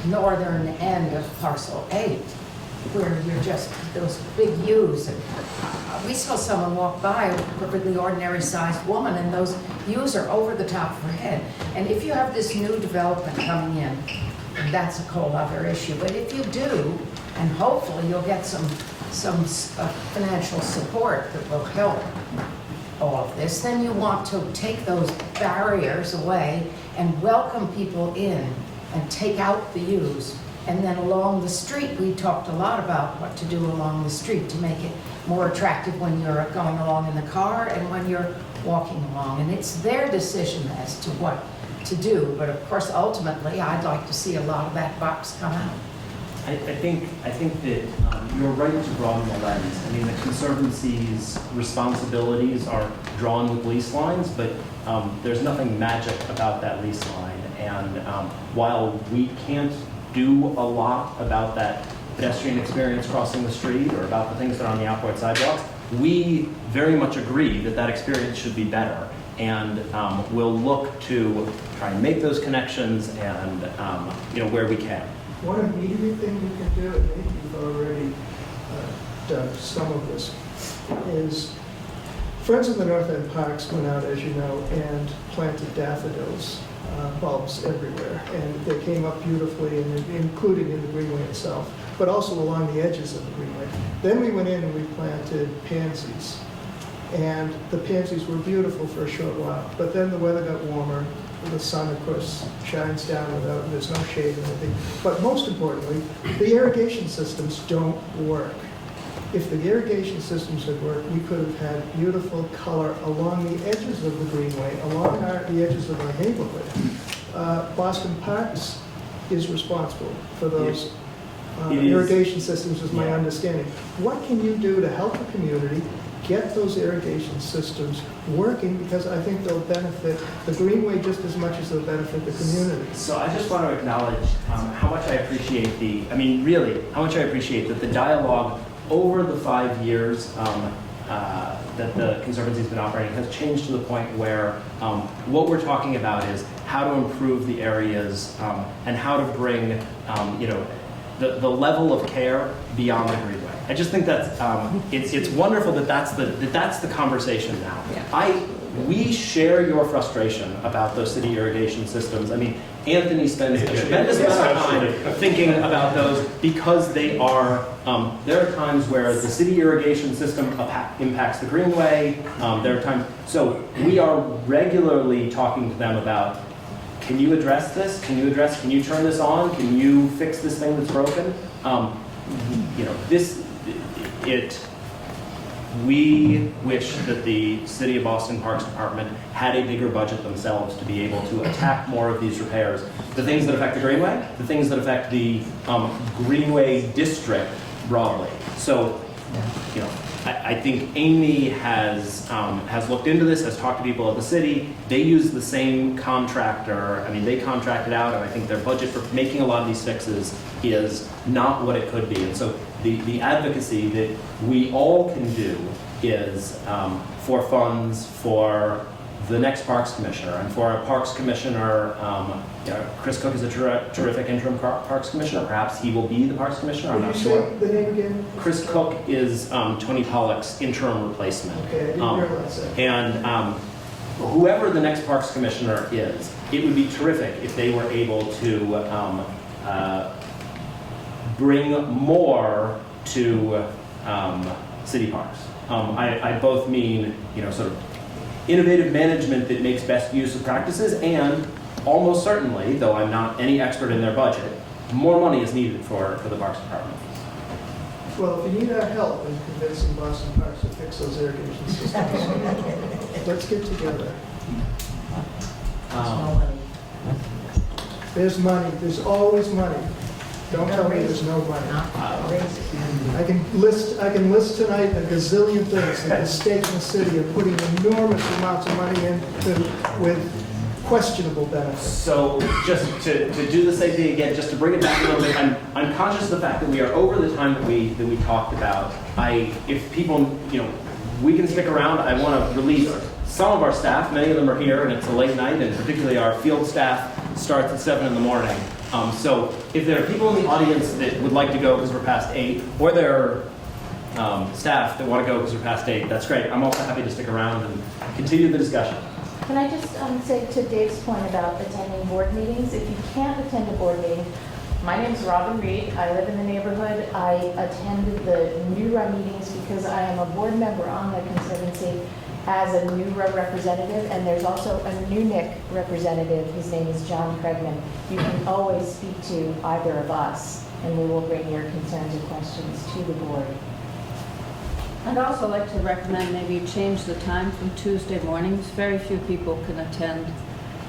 [SPEAKER 6] northern end of parcel 8, where you're just, those big U's. And we saw someone walk by, a perfectly ordinary sized woman, and those U's are over the top of her head. And if you have this new development coming in, that's a whole other issue. But if you do, and hopefully you'll get some financial support that will help all of this, then you want to take those barriers away and welcome people in and take out the U's. And then along the street, we talked a lot about what to do along the street to make it more attractive when you're going along in the car and when you're walking along. And it's their decision as to what to do. But of course, ultimately, I'd like to see a lot of that box come out.
[SPEAKER 1] I think that you're right to broaden the lens. I mean, the Conservancy's responsibilities are drawn with lease lines, but there's nothing magic about that lease line. And while we can't do a lot about that pedestrian experience crossing the street or about the things that are on the outboard sidewalks, we very much agree that that experience should be better. And we'll look to try and make those connections and where we can.
[SPEAKER 12] one immediate thing we can do, and maybe you've already done some of this, is Friends of the North End Parks went out, as you know, and planted daffodils, bulbs everywhere. And they came up beautifully, and including in the Greenway itself, but also along the edges of the Greenway. Then we went in and we planted pansies. And the pansies were beautiful for a short while, but then the weather got warmer. The sun, of course, shines down without, there's no shade or anything. But most importantly, the irrigation systems don't work. If the irrigation systems had worked, we could have had beautiful color along the edges of the Greenway, along the edges of our neighborhood. Boston Parks is responsible for those irrigation systems, is my understanding. What can you do to help the community get those irrigation systems working, because I think they'll benefit the Greenway just as much as they'll benefit the community.
[SPEAKER 1] So I just want to acknowledge how much I appreciate how much I appreciate that the dialogue over the 5 years that the Conservancy's been operating has changed to the point where what we're talking about is how to improve the areas and how to bring the level of care beyond the Greenway. I just think that's it's wonderful that that's the conversation now.
[SPEAKER 5] Yeah.
[SPEAKER 1] We share your frustration about those city irrigation systems. I mean, Anthony spends a tremendous amount of time thinking about those because they are. There are times where the city irrigation system impacts the Greenway. There are times, so we are regularly talking to them about. Can you address this? Can you turn this on? Can you fix this thing that's broken? We wish that the City of Boston Parks Department had a bigger budget themselves to be able to attack more of these repairs. The things that affect the Greenway, the things that affect the Greenway district broadly. So, I think Amy has looked into this, has talked to people at the city. They use the same contractor. I mean, they contracted out, and I think their budget for making a lot of these fixes is not what it could be. And so the advocacy that we all can do is for funds for the next Parks Commissioner, and for our Parks Commissioner, Chris Cook is a terrific interim Parks Commissioner. Perhaps he will be the Parks Commissioner, I'm not sure.
[SPEAKER 12] Can you say the name again?
[SPEAKER 1] Chris Cook is Tony Pollock's interim replacement.
[SPEAKER 12] Okay, I didn't realize that.
[SPEAKER 1] And whoever the next Parks Commissioner is, it would be terrific if they were able to bring more to city parks. I both mean, sort of innovative management that makes best use of practices, and almost certainly, though I'm not any expert in their budget, more money is needed for the Parks Department.
[SPEAKER 12] Well, if you need our help in convincing Boston Parks to fix those irrigation systems, let's get together. There's money. There's always money. Don't tell me there's no money. I can list tonight a gazillion things that the state and the city are putting enormous amounts of money in with questionable benefits.
[SPEAKER 1] So just to do the same thing again, just to bring it back a little bit, I'm conscious of the fact that we are over the time that we talked about. If people, we can stick around. I want to release some of our staff. Many of them are here, and it's a late night, and particularly our field staff starts at 7 in the morning. So if there are people in the audience that would like to go because we're past 8, or there are staff that want to go because we're past 8, that's great. I'm also happy to stick around and continue the discussion.
[SPEAKER 16] Can I just say to Dave's point about attending board meetings, if you can't attend a board meeting, my name's Robin Reed. I live in the neighborhood. I attended the NURA meetings because I am a board member on the Conservancy as a NURA representative, and there's also a NUNIC representative. His name is John Craigman. You can always speak to either of us, and we will bring your concerns or questions to the board.
[SPEAKER 9] I'd also like to recommend maybe you change the time from Tuesday mornings. Very few people can attend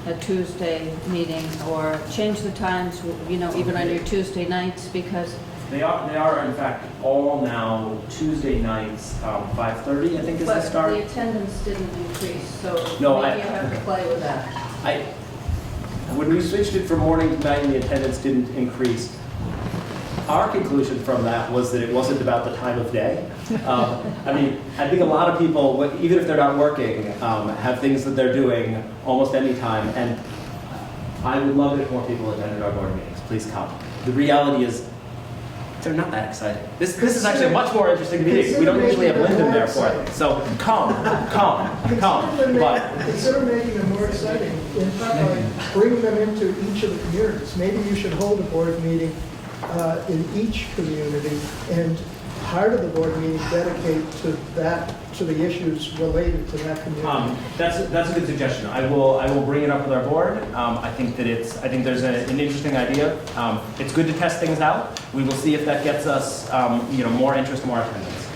[SPEAKER 9] a Tuesday meeting, or change the times, even on your Tuesday nights, because
[SPEAKER 1] They are in fact all now Tuesday nights, 5:30 I think is the start.
[SPEAKER 9] But the attendance didn't increase, so
[SPEAKER 1] No,
[SPEAKER 9] maybe you have to play with that.
[SPEAKER 1] When we switched it from morning to night and the attendance didn't increase, our conclusion from that was that it wasn't about the time of day. I think a lot of people, even if they're not working, have things that they're doing almost any time. And I would love it if more people attended our board meetings. Please come. The reality is, they're not that exciting. This is actually a much more interesting meeting. We don't usually have Lyndon there for it. So come.
[SPEAKER 12] Consider making them more exciting. In fact, like bring them into each of the communities. Maybe you should hold a board meeting in each community, and part of the board meeting dedicate to the issues related to that community.
[SPEAKER 1] That's a good suggestion. I will bring it up with our board. I think there's an interesting idea. It's good to test things out. We will see if that gets us more interest, more attendance.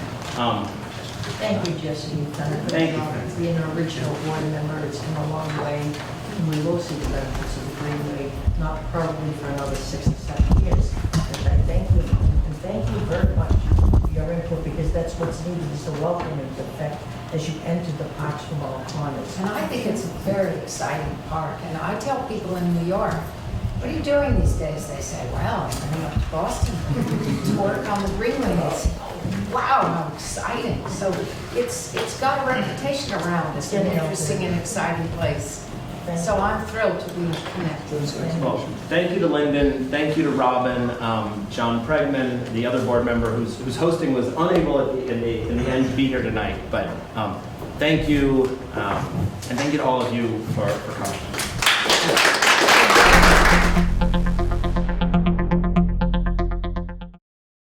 [SPEAKER 17] Thank you, Jesse. You've done a good
[SPEAKER 1] Thank
[SPEAKER 17] job.
[SPEAKER 1] you.
[SPEAKER 17] Being an original board member, it's come a long way. And we will see the benefits of the Greenway, not probably for another 6 to 7 years. But I thank you, and thank you very much for your input, because that's what's needed, is the welcoming effect as you enter the parks from all corners.
[SPEAKER 6] And I think it's a very exciting park. And I tell people in New York, what are you doing these days? They say, well, I'm going up to Boston to work on the Greenway. And they say, oh, wow, how exciting. So it's got a reputation around as an interesting and exciting place. So I'm thrilled to be connected.
[SPEAKER 1] Well, thank you to Lyndon, thank you to Robin, John Pregman, the other board member whose hosting was unable in the end to be here tonight, but thank you, and thank you to all of you for coming.